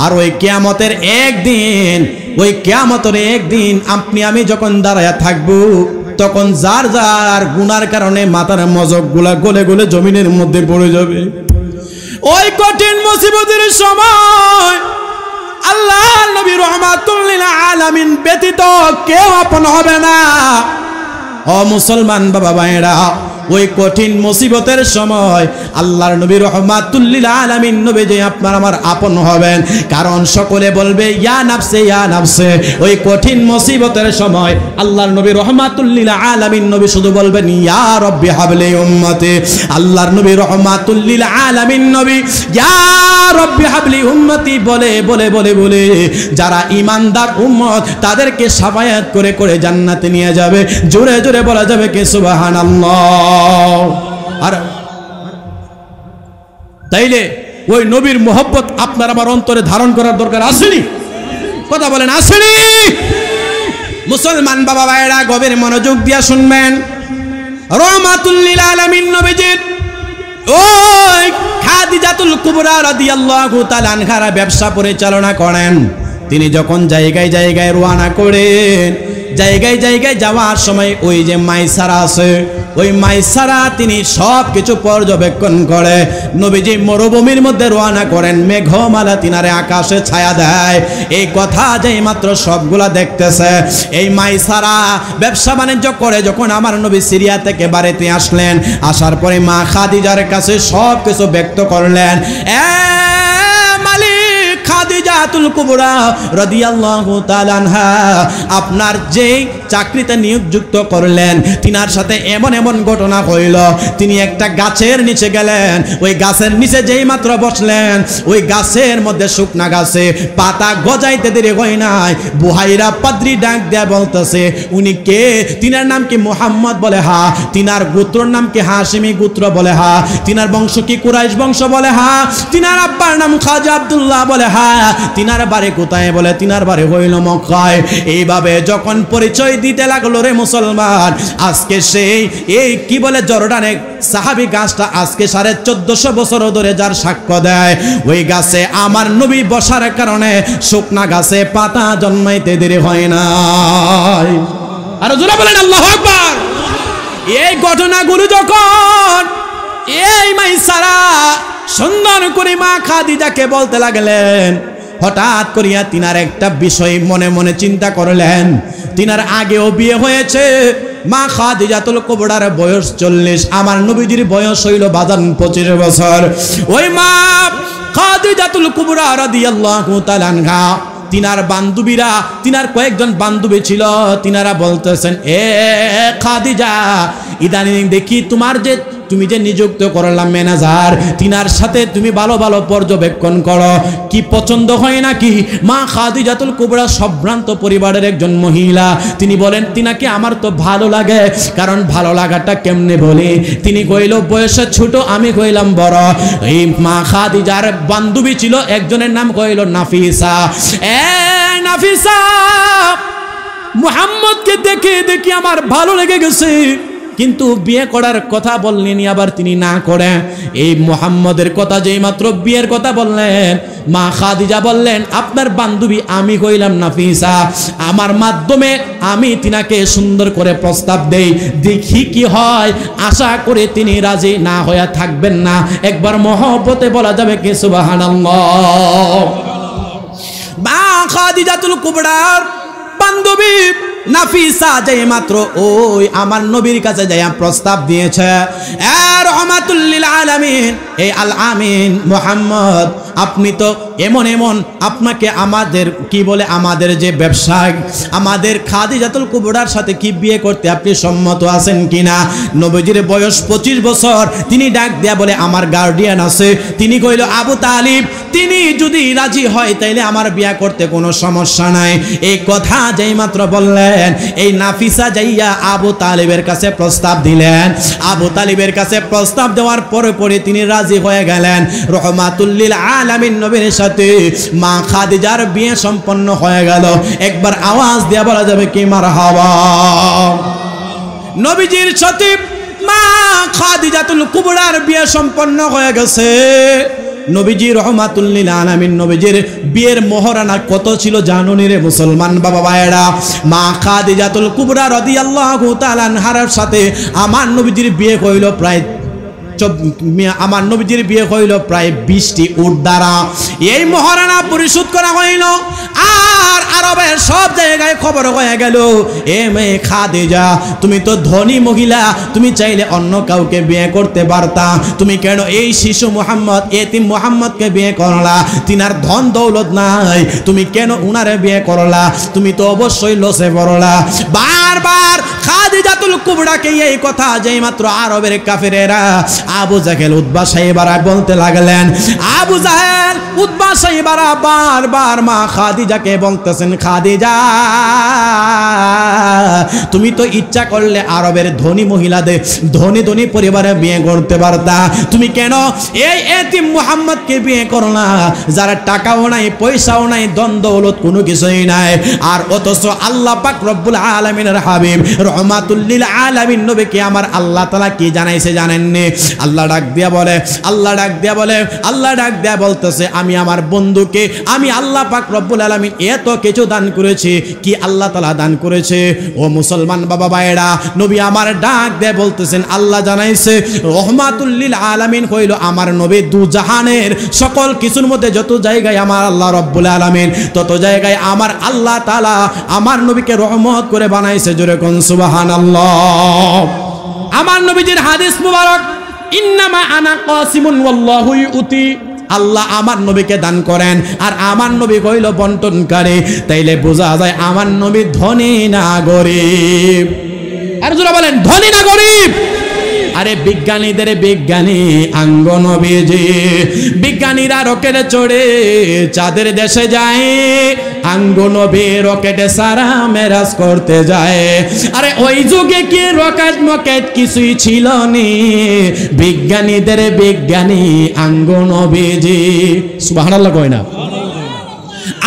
S1: আর ওই কিয়ামতের একদিন আপনি আমি যখন দাঁড়ায়া থাকবো তখন যার যার গুনার কারণে মাথার মজকগুলা গলে গলে জমিনের মধ্যে পড়ে যাবে ওই কঠিন মুসিবতের সময় আল্লাহ নবী রহমাতুল লিল আলামিন ব্যতীত কেউ আপন হবে না ও মুসলমান বাবা ভাইরা ওই কঠিন মুসিবতের সময় আল্লাহর নবী রাহমাতুল লিল আলামিন নবী যে আপনার আমার আপন হবেন, কারণ সকলে বলবে ইয়া নাফসে ইয়া নাফসে। ওই কঠিন মুসিবতের সময় আল্লাহর নবী রাহমাতুল লিল আলামিন নবী শুধু বলবেন ইয়া রব্বি হাবলি উম্মতি। আল্লাহর নবী রাহমাতুল লিল আলামিন নবী ইয়া রব্বি হাবলি উম্মতি বলে বলে বলে বলে যারা ঈমানদার উম্মত তাদেরকে শাফায়াত করে করে জান্নাতে নিয়ে যাবে। জোরে জোরে বলা যাবে কি সুবহানাল্লাহ। আর তাইলে ওই নবীর মোহব্বত আপনার আমার অন্তরে ধারণ করার দরকার আসেনি? কথা বলেন আসেনি? মুসলমান বাবা ভাইরা গভীর মনোযোগ দিয়া শুনবেন। রাহমাতুল লিল আলামিন নবীজির ওই খাদিজাতুল কুবরা রাদিয়াল্লাহু তাআলা আনহার ব্যবসা পরিচালনা করেন। তিনি যখন জায়গায় জায়গায় রওনা করেন, জায়গায় জায়গায় যাওয়ার সময় ওই যে মাইসারা আছে, ওই মাইসারা তিনি সব কিছু পর্যবেক্ষণ করে। নবীজি মরুভূমির মধ্যে রওনা করেন, মেঘমালা তিনারে আকাশে ছায়া দেয়। এই কথা যেই মাত্র সবগুলা দেখতেছে। এই মাইসারা ব্যবসা বাণিজ্য করে যখন আমার নবী সিরিয়া থেকে বাড়িতে আসলেন, আসার পরে মা খাদিজার কাছে সব কিছু ব্যক্ত করলেন। খাদিজাতুল কুবরা রাদিয়াল্লাহু তাআলা আনহা আপনার যেই চাকরিতে নিয়োগযুক্ত করলেন, তিনার সাথে এমন এমন ঘটনা হইল। তিনি একটা গাছের নিচে গেলেন, ওই গাছের নিচে যেই মাত্র বসলেন, ওই গাছের মধ্যে শুকনা গাছে পাতা গজাইতে দেরি হয় নাই। বুহাইরা পাদ্রী ডাক দেয়া বলতেছে উনি কে? তিনার নাম কি মুহাম্মদ? বলে হা। তিনার গোত্রর নাম কি হাশিমি গোত্র? বলে হা। তিনার বংশ কি কুরাইশ বংশ? বলে হা। তিনার আব্বার নাম খাজা আব্দুল্লাহ? বলে হা। তিনার বাড়ি কোথায়? বলে তিনার বাড়ি হইল মক্কায়। এইভাবে যখন পরিচয় দিতে লাগলো রে মুসলমান, আজকে সেই এই কি বলে জর্ডানে সাহাবী গাছটা আজকে 1450 বছর ধরে যার সাক্ষ্য দেয়, ওই গাছে আমার নবী বসার কারণে শুকনা গাছে পাতা জন্মাইতে দেরি হয় না। আর জোরে বলেন আল্লাহু আকবার। এই ঘটনাগুলো যখন এই মাইসারা সুন্দর করে মা খাদিজাকে বলতে লাগলেন, হঠাৎ করিয়া তিনার একটা বিষয় মনে মনে চিন্তা করলেন। তিনার আগেও বিয়ে হয়েছে। মা খাদিজাতুল কুবরার বয়স 40, আমার নবীজির বয়স হইল বাজান 25 বছর। ওই মা খাদিজাতুল কুবরা রাদিয়াল্লাহু তাআলা আনহা তিনার বান্ধবীরা, তিনার কয়েকজন বান্ধবী ছিল, তিনারা বলতেছেন এ খাদিজা, ইদানিং দেখি তুমি যে নিযুক্ত করলাম ম্যানেজার, তিনার সাথে তুমি ভালো ভালো পর্যবেক্ষণ করো, কি পছন্দ হয় নাকি? মা খাদিজাতুল কুবরা সম্ভ্রান্ত পরিবারের একজন মহিলা, তিনি বলেন তিনাকে আমার তো ভালো লাগে। কারণ ভালো লাগাটা কেমনে বলি? তিনি কইল বয়সে ছোট, আমি কইলাম বড়। এই মা খাদিজার বান্ধবী ছিল, একজনের নাম কইল নাফিসা। নাফিসা, মুহাম্মদকে দেখে দেখি আমার ভালো লেগে গেছে, কিন্তু বিয়ে করার কথা বললেন, আবার তিনি না করে। এই মুহাম্মদের কথা যেই মাত্র বিয়ের কথা বললেন, মা খাদিজা বললেন আপনার বান্ধবী আমি কইলাম নাফিসা, আমার মাধ্যমে আমি তিনাকে সুন্দর করে প্রস্তাব দেই, দেখি কি হয়। আশা করে তিনি রাজি না হয়ে থাকবেন না। একবার মহব্বতে বলা যাবে কি সুবহানাল্লাহ। মা খাদিজাতুল কুবরার বান্ধবী নাফিসা যেই মাত্র ওই আমার নবীর কাছে যাইয়া প্রস্তাব দিয়েছে, রাহমাতুল লিল আলামিন, এই আল আমিন মুহাম্মদ, আপনি তো এমন এমন, আপনাকে আমাদের কি বলে আমাদের যে ব্যবসায় আমাদের খাদিজাতুল কুবরার সাথে কি বিয়ে করতে আপনি সম্মত আছেন কিনা? নবীজির বয়স 25 বছর। তিনি ডাক দেয়া বলে আমার গার্ডিয়ান আছে, তিনি কইল আবু তালিব, তিনি যদি রাজি হয় তাইলে আমার বিয়ে করতে কোনো সমস্যা নাই। এই কথা যেই মাত্র বললেন, এই নাফিসা যাইয়া আবু তালিবের কাছে প্রস্তাব দিলেন। আবু তালিবের কাছে প্রস্তাব দেওয়ার পরে পরে তিনি রাজি হয়ে গেলেন। রাহমাতুল লিল আলামিন নবীর সাথে মা খাদিজার বিয়ে সম্পন্ন হয়ে গেল। একবার আওয়াজ দেয়া বলা যাবে কি মারহাবা। নবীজির সাথে মা খাদিজাতুল কুবরার বিয়ে সম্পন্ন হয়ে গেছে। নবীজি রাহমাতুল লিল আলামিন নবীজির বিয়ের মহারানা কত ছিল জানুনি রে মুসলমান বাবা ভাইরা? মা খাদিজাতুল কুবরা রাদিয়াল্লাহু তাআলা আনহার সাথে আমার নবীজির বিয়ে হইল প্রায় 20টি উট দ্বারা। এই মহারানা পরিশোধ করা হইল। আর আরবের সব জায়গায় খবর হয়ে গেল, এ মেয়ে খাদিজা, তুমি তো ধনী মহিলা, তুমি চাইলে অন্য কাউকে বিয়ে করতে পারতা, তুমি কেন এই শিশু মুহাম্মদ, এতিম মুহাম্মদকে বিয়ে করলা? তিনার ধন দৌলত নাই, তুমি কেন উনারে বিয়ে করলা? তুমি তো অবশ্যই লসে পড়লা। বারবার খাদিজাতুল কুবরাকে এই কথা যেই মাত্র আরবের কাফেরেরা আবু জাহেল উতবা সাইবারা বলতে লাগলেন, আবু জাহেল উতবা সাইবারা বারবার মা খাদিজাকে বলতেছেন, খাদিজা তুমি তো ইচ্ছা করলে আরবের ধনী মহিলাদের, ধনী ধনী পরিবারে বিয়ে করতে পারতা, তুমি কেন এই এতিম মুহাম্মদকে বিয়ে করলা, যার টাকাও নাই, পয়সাও নাই, ধন দৌলত কোনো কিছুই নাই? আর অথচ আল্লাহ পাক রব্বুল আলামিনের হাবিব রহমাতুল লিল আলামিন নবীকে আমার আল্লাহ তাআলা কি জানাইছে জানেননি? আল্লাহ ডাক দিয়া বলে, আল্লাহ ডাক দিয়া বলে, আল্লাহ ডাক দিয়া বলতেছে, আমি আমার বন্ধুকে, আমি আল্লাহ পাক রব্বুল আলামিন এত কিছু দান করেছি। কি আল্লাহ তাআলা দান করেছে? ও মুসলমান বাবা ভাইরা, নবী আমার ডাক দিয়ে বলতেছেন, আল্লাহ জানাইছে রহমাতুল লিল আলামিন হইল আমার নবী, দু জাহানের সকল কিছুর মধ্যে যত জায়গায় আমার আল্লাহ রব্বুল আলামিন, তত জায়গায় আমার আল্লাহ তাআলা আমার নবীকে রহমত করে বানাইছে। জোরে কোন সুবহানাল্লাহ। আমার নবীজির হাদিস মুবারক, ইন্নামা আনা কাসিমুন ওয়াল্লাহু ইউতি, আল্লাহ আমার নবীকে দান করেন আর আমার নবী কইল বন্টনকারী। তাইলে বোঝা যায় আমার নবী ধনী না গরিব? আর যারা বলেন ধনী না গরিব? আরে বিজ্ঞানীদের বিজ্ঞানী আঙ্গ নবীজি, বিজ্ঞানীরা রকেটে চড়ে চাঁদের দেশে যায়, আঙ্গ নবী রকেটে সারা মেরাজ করতে যায়। আরে ওই যুগে কি রকেট মকেট কিছুই ছিল নি? বিজ্ঞানীদের বিজ্ঞানী আঙ্গ নবীজি। সুবহানাল্লাহ কয় না?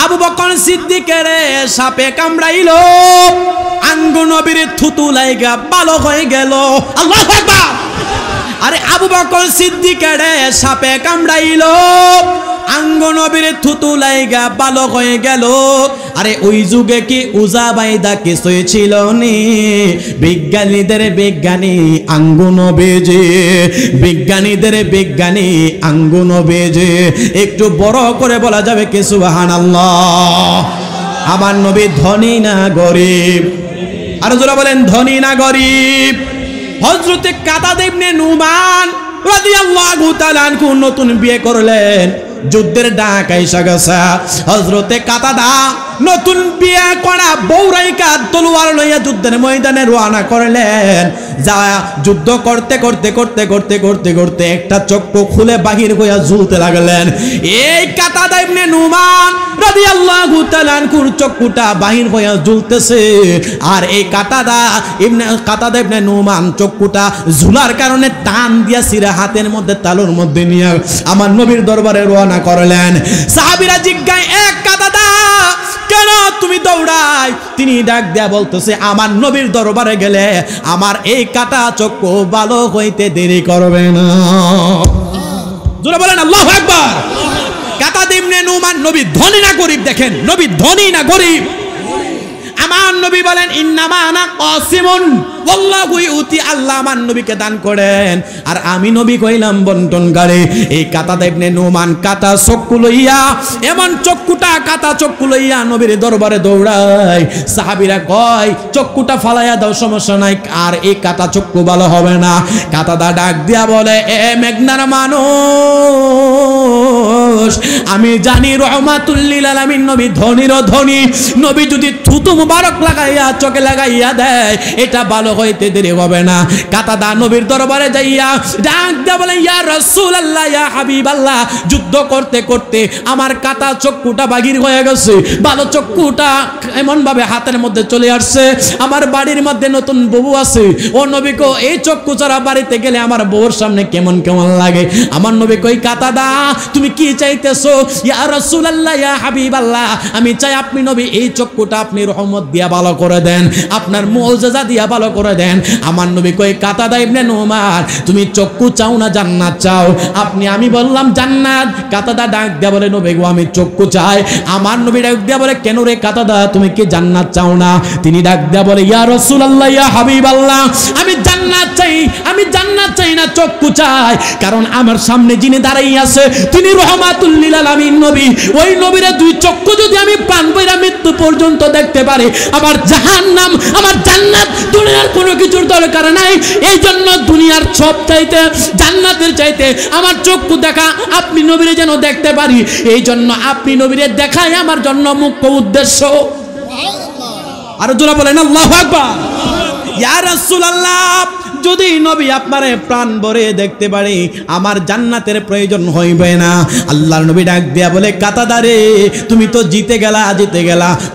S1: আবু বকর সিদ্দিকের সাপে কামড়াইল, আঙ্গ নবীর থুতু লাইগা ভালো হয়ে গেল। আল্লাহু আকবার। আরে আবু বকর সিদ্দিকের সাপে কামড়াইল, আঙ্গ নবীর থুতু লাইগা ভালো হয়ে গেল। আরে ওই যুগে কি উজা বাইদা কিছুই ছিল নি? বিজ্ঞানীদের বিজ্ঞানী আঙ্গ নবীজি, বিজ্ঞানীদের বিজ্ঞানী আঙ্গ নবীজি। একটু বড় করে বলা যাবে কি সুবহানাল্লাহ? আমার নবী ধনী না গরিব? আর যারা বলেন ধনী না গরিব? হযরতে কাতাদা ইবনে নুমান রাদিয়াল্লাহু তাআলা আনহু নতুন বিয়ে করলেন, যুদ্ধের ডাক আইসা গেছে। হযরতে কাতাদা নতুন বিয়ে করা বৌরাইকা তলোয়ার লইয়া যুদ্ধের ময়দানে রওনা করলেন। যা যুদ্ধ করতে করতে করতে করতে করতে করতে একটা চক্ষু খুলে বাহির হইয়া ঝুলতে লাগলেন। এই কাতাদা ইবনে নুমান রাদিয়াল্লাহু তাআলা আনহুর চক্ষুটা বাহির হইয়া ঝুলতেছে। আর এই কাতাদা ইবনে নুমান চক্ষুটা ঝুলার কারণে টান দিয়া সিরা হাতের মধ্যে তালুর মধ্যে নিয়ে আমার নবীর দরবারে রওনা করলেন। সাহাবীরা জিজ্ঞাসা, এক কাতাদা কেন তুমি দৌড়াই? তিনি ডাক দেয়া বলতেছে, আমার নবীর দরবারে গেলে আমার এই কাটা চক্ষু ভালো হইতে দেরি করবে না। জোরে বলেন আল্লাহু আকবার। কাতাদা ইবনে নুমান, নবী ধনী না গরিব? দেখেন নবী ধনী না গরিব? আমার নবী বলেন, ইন্নামা আনা কাসিমুন ওয়াল্লাহু ইউতি, আল্লাহ আমার নবীকে দান করেন আর আমি নবী কইলাম বন্টনকারী। এই কাতাদা ইবনে নুমান কাটা চক্ষু লইয়া, এমন চক্ষুটা কাটা চক্ষু লইয়া নবীর দরবারে দৌড়ায়। সাহাবীরা কয়, চক্ষুটা ফালাইয়া দাও, সমস্যা নাই, আর এই কাটা চক্ষু ভালো হবে না। কাতাদা ডাক দিয়া বলে, এ মেঘনার মানুষ, আমি জানি রহমাতুল লিল আলামিন নবী ধনীরও ধনী। নবী যদি থুতু মুবারক লাগাইয়া চোখে লাগাইয়া দেয়, এটা ভালো হইতে দেরি হবে না। কাতাদা নবীর দরবারে যাইয়া ডাক দিয়া বলে, ইয়া রাসূলুল্লাহ, ইয়া হাবিবাল্লাহ, যুদ্ধ করতে করতে আমার কাটা চক্ষুটা বাহির হয়ে গেছে, ভালো চক্ষুটা এমন ভাবে হাতের মধ্যে চলে আসছে। আমার বাড়ির মধ্যে নতুন বউ আছে, ও নবী কো এই চক্ষু ছাড়া বাড়িতে গেলে আমার বউর সামনে কেমন কেমন লাগে। আমার নবী কই, কাতাদা তুমি কি চাইতেছো? ইয়া রাসূলুল্লাহ, ইয়া হাবিবাল্লাহ, আমি চাই আপনি নবী এই চক্ষুটা আপনি রহমত দিয়া ভালো করে দেন, আপনার মুআজিজা দিয়া ভালো করে দেন। আমার নবী কই কাতাদা ইবনে নুমান, তুমি চক্ষু চাও না জান্নাত চাও? আমি বললাম জান্নাত। কাতাদা ডাক দিয়া বলে নবী গো আমি চক্ষু চাই। আমার নবী ডাক দিয়া বলে কেন রে কাতাদা, তুমি কি জান্নাত চাও না? তিনি ডাক দিয়া বলে ইয়া রাসূলুল্লাহ, ইয়া হাবিবাল্লাহ, আমি জান্নাত চাই না, চক্ষু চাই। কারণ আমার সামনে যিনি দাঁড়াই আছে তিনি রহমাতুল লিল আলামিন নবী। ওই নবীর দুই চক্ষু যদি আমি প্রাণ বইরা মৃত্যু পর্যন্ত দেখতে পারি, আমার জাহান্নাম আমার জান্নাত দুনিয়ার কোনো কিছুর দরকার নাই। এই জন্য দুনিয়ার সব চাইতে জান্নাতের চাইতে আমার চক্ষু দেখা আপনি নবীরে যেন দেখতে পারি, এই জন্য আপনি নবীরে দেখাই আমার জন্য মুখ্য উদ্দেশ্য। আর জোরা বলেন আল্লাহু আকবার। ইয়া রাসূলুল্লাহ, যদি নবী আপনারে প্রাণ ভরে দেখতে পারে আমার জান্নাতের প্রয়োজন হইবে না। আল্লাহর নবী ডাক দিয়া বলে কাতাদা রে, তুমি তো জিতে গেলা,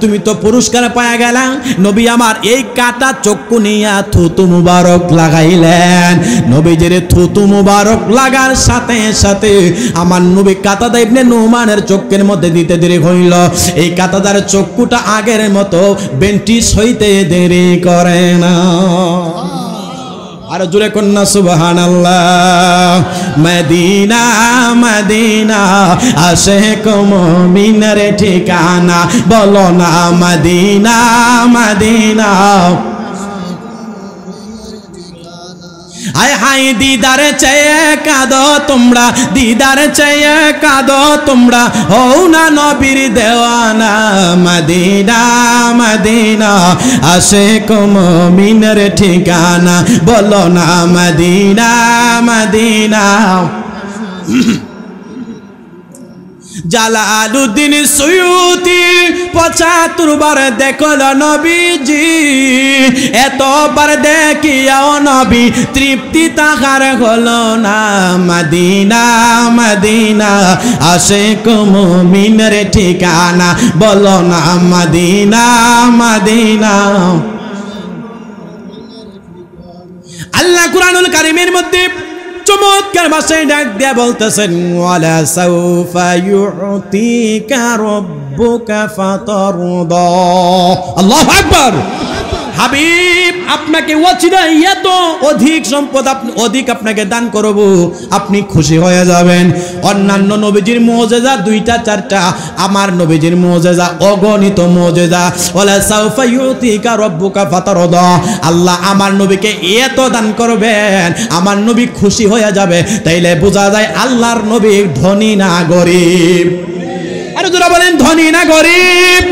S1: তুমি তো পুরস্কার পায়া গেলা। নবী আমার এই কাটা চক্ষু নিয়া থুতু মুবারক লাগাইলেন। নবীজির থুতু মুবারক লাগার সাথে সাথে আমার নবী কাতাদা ইবনে নুমানের চক্ষের মধ্যে দিতে দেরি হইল। এই কাতাদার চক্ষুটা আগের মতো বেন্টিস হইতে দেরি করে না। আর জোরে কন্যা সুবহানাল্লাহ। মদিনা মদিনা আশিক মুমিনের ঠিকানা, বলো না মদিনা মদিনা। হায় হায় দিদারে চেয়ে কাঁদো তোমরা, দিদারে চেয়ে কাঁদো তোমরা, হও না নবীর দেওয়ানা। মদিনা মদিনা আশিক মুমিনের ঠিকানা, বলো না মদিনা মদিনা। জালালউদ্দিন সুয়ুতি ৭৫ বার দেখল নবীজি, এতবার দেখিয়াও নবী তৃপ্তি তাহার হলো না। মদিনা মদিনা আশিক মুমিনের ঠিকানা, বলো না মদিনা মদিনা। আল্লাহ কুরআনুল কারীমের মধ্যে চমৎকার ভাষায় ডাক দিয়া বলতেছেন ওয়ালা সাউফা ইউতিকা রাব্বুকা ফাতারদা। আল্লাহু আকবার। হাবিব, আপনাকে ওয়াচিদা এত অধিক সম্পদ অধিক আপনাকে দান করব, আপনি খুশি হয়ে যাবেন। অন্যান্য নবীজির মুজিজা 2টা 4টা, আমার নবীজির মুজিজা অগণিত মুজিজা। ওয়ালা সাউফা ইউতিকা রাব্বুকা ফাতারদা, আল্লাহ আমার নবীকে এত দান করবেন আমার নবী খুশি হয়ে যাবে। তাইলে বোঝা যায় আল্লাহর নবী ধনী না গরিব। আর যারা বলেন ধনী না গরিব।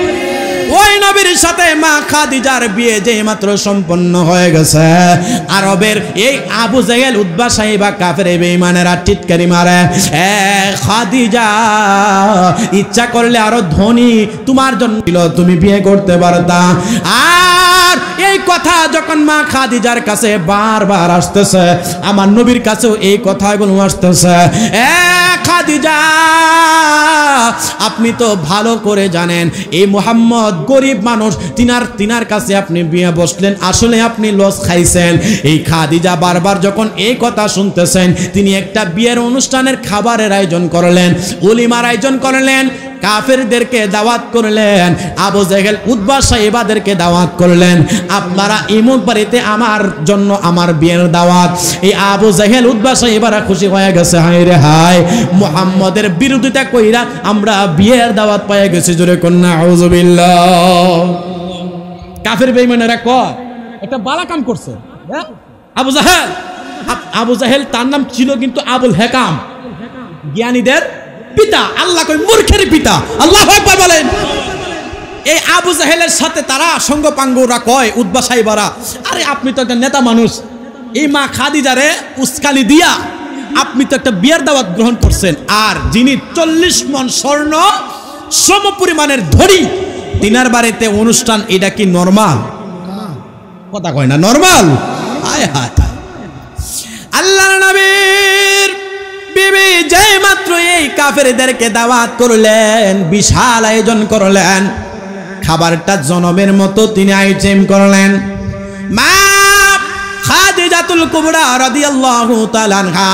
S1: ওই নবীর সাথে মা খাদিজার বিয়ে যেই মাত্র সম্পন্ন হয়ে গেছে, আরবের এই আবু জাহেল, উতবা, সাইবা, কাফের বেঈমানেরা টিটকারি মারে, খাদিজা ইচ্ছা করলে আরো ধনী তোমার জন্য তুমি বিয়ে করতে পারতা। আর এই কথা যখন মা খাদিজার কাছে বারবার আসতেছে, আমার নবীর কাছেও এই কথাগুলো আসতেছে। খাদিজা, আপনি তো ভালো করে জানেন এই মুহাম্মদ গরিব মানুষ, তিনার কাছে আপনি বিয়ে বসলেন, আসলে আপনি লস খাইছেন। এই খাদিজা বারবার যখন এই কথা শুনতেছেন, তিনি একটা বিয়ের অনুষ্ঠানের খাবারের আয়োজন করলেন, ওলিমার আয়োজন করলেন, কাফেরদেরকে দাওয়াত করলেন, আবু জাহেল, উতবা, সাইবাদেরকে দাওয়াত করলেন, আপনারা ইমুক বাড়িতে আমার জন্য আমার বিয়ের দাওয়াত। এই আবু জাহেল, উতবা, সাইবারা খুশি হয়ে গেছে, হায় রে হায়, মুহাম্মদের বিরোধিতা কইরা আমরা বিয়ের দাওয়াত পেয়ে গেছি। জোরে কন্যা আউযুবিল্লাহ। কাফের বেঈমানেরা কয় একটা বালা কাম করছে আবু জাহেল, তার নাম ছিল কিন্তু আবুল হেকাম, জ্ঞানীদের পিতা। আল্লাহ কই মূর্খের পিতা। আল্লাহু আকবার বলেন। এই আবু জাহেলের সাথে তারা সঙ্গপাঙ্গরা কয়, উতবা, সাইবারা, আরে আপনি তো একটা নেতা মানুষ, এই মা খাদিজারে উস্কানি দিয়া আপনি তো একটা বিয়ের দাওয়াত গ্রহণ করছেন, আর যিনি 40 মণ স্বর্ণ সম পরিমাণের ধনী, তিনার বাড়িতে অনুষ্ঠান, এটা কি নরমাল? কথা কয় না নরমাল। হায় হায়, আল্লাহর নবীর বিবি যেই মাত্র এই কাফেরদেরকে দাওয়াত করলেন, বিশাল আয়োজন করলেন, খাবারটা জনমের মতো তিনি আয়োজন করলেন। মা খাদিজাতুল কুবরা রাদিয়াল্লাহু তাআলা আনহা,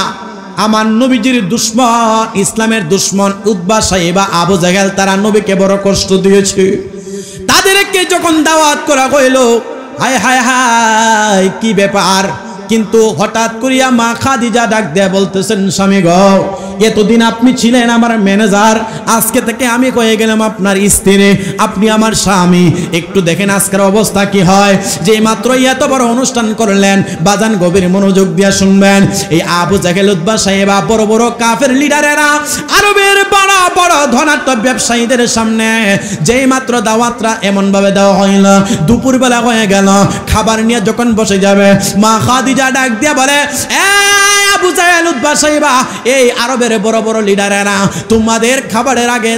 S1: আমার নবীজির দুশমন, ইসলামের দুশমন উতবা, সাইবা, আবু জাহেল, তারা নবীকে বড় কষ্ট দিয়েছে। তাদেরকে যখন দাওয়াত করা হইল, হায় হায় হায় কি ব্যাপার। কিন্তু হঠাৎ করিয়া মা খাদিজা ডাক দেয়া বলতেছেন, স্বামী গো, এতদিন আপনি ছিলেন আমার ম্যানেজার, আজকে থেকে আমি হয়ে গেলাম আপনার স্ত্রী, আপনি আমার স্বামী। একটু দেখেন আজকের অবস্থা কি হয়। যে মাত্র এত বড় অনুষ্ঠান করলেন, বাজান গভীর মনোযোগ দিয়া শুনবেন। এই আবু জাহেল, উতবা, সাইবা, বড় বড় কাফের লিডারেরা আরবের বড় বড় ধনাঢ্য ব্যবসায়ীদের সামনে যেই মাত্র দাওয়াতরা এমন ভাবে দেওয়া হইল, দুপুরবেলা হয়ে গেল, খাবার নিয়ে যখন বসে যাবে, মা খাদিজা ডাক দিয়া বলে, আবু জাহেল, উতবা, সাইবা, এই আরবের বড় বড় লিডারেরা, তোমাদের খাবারের আগে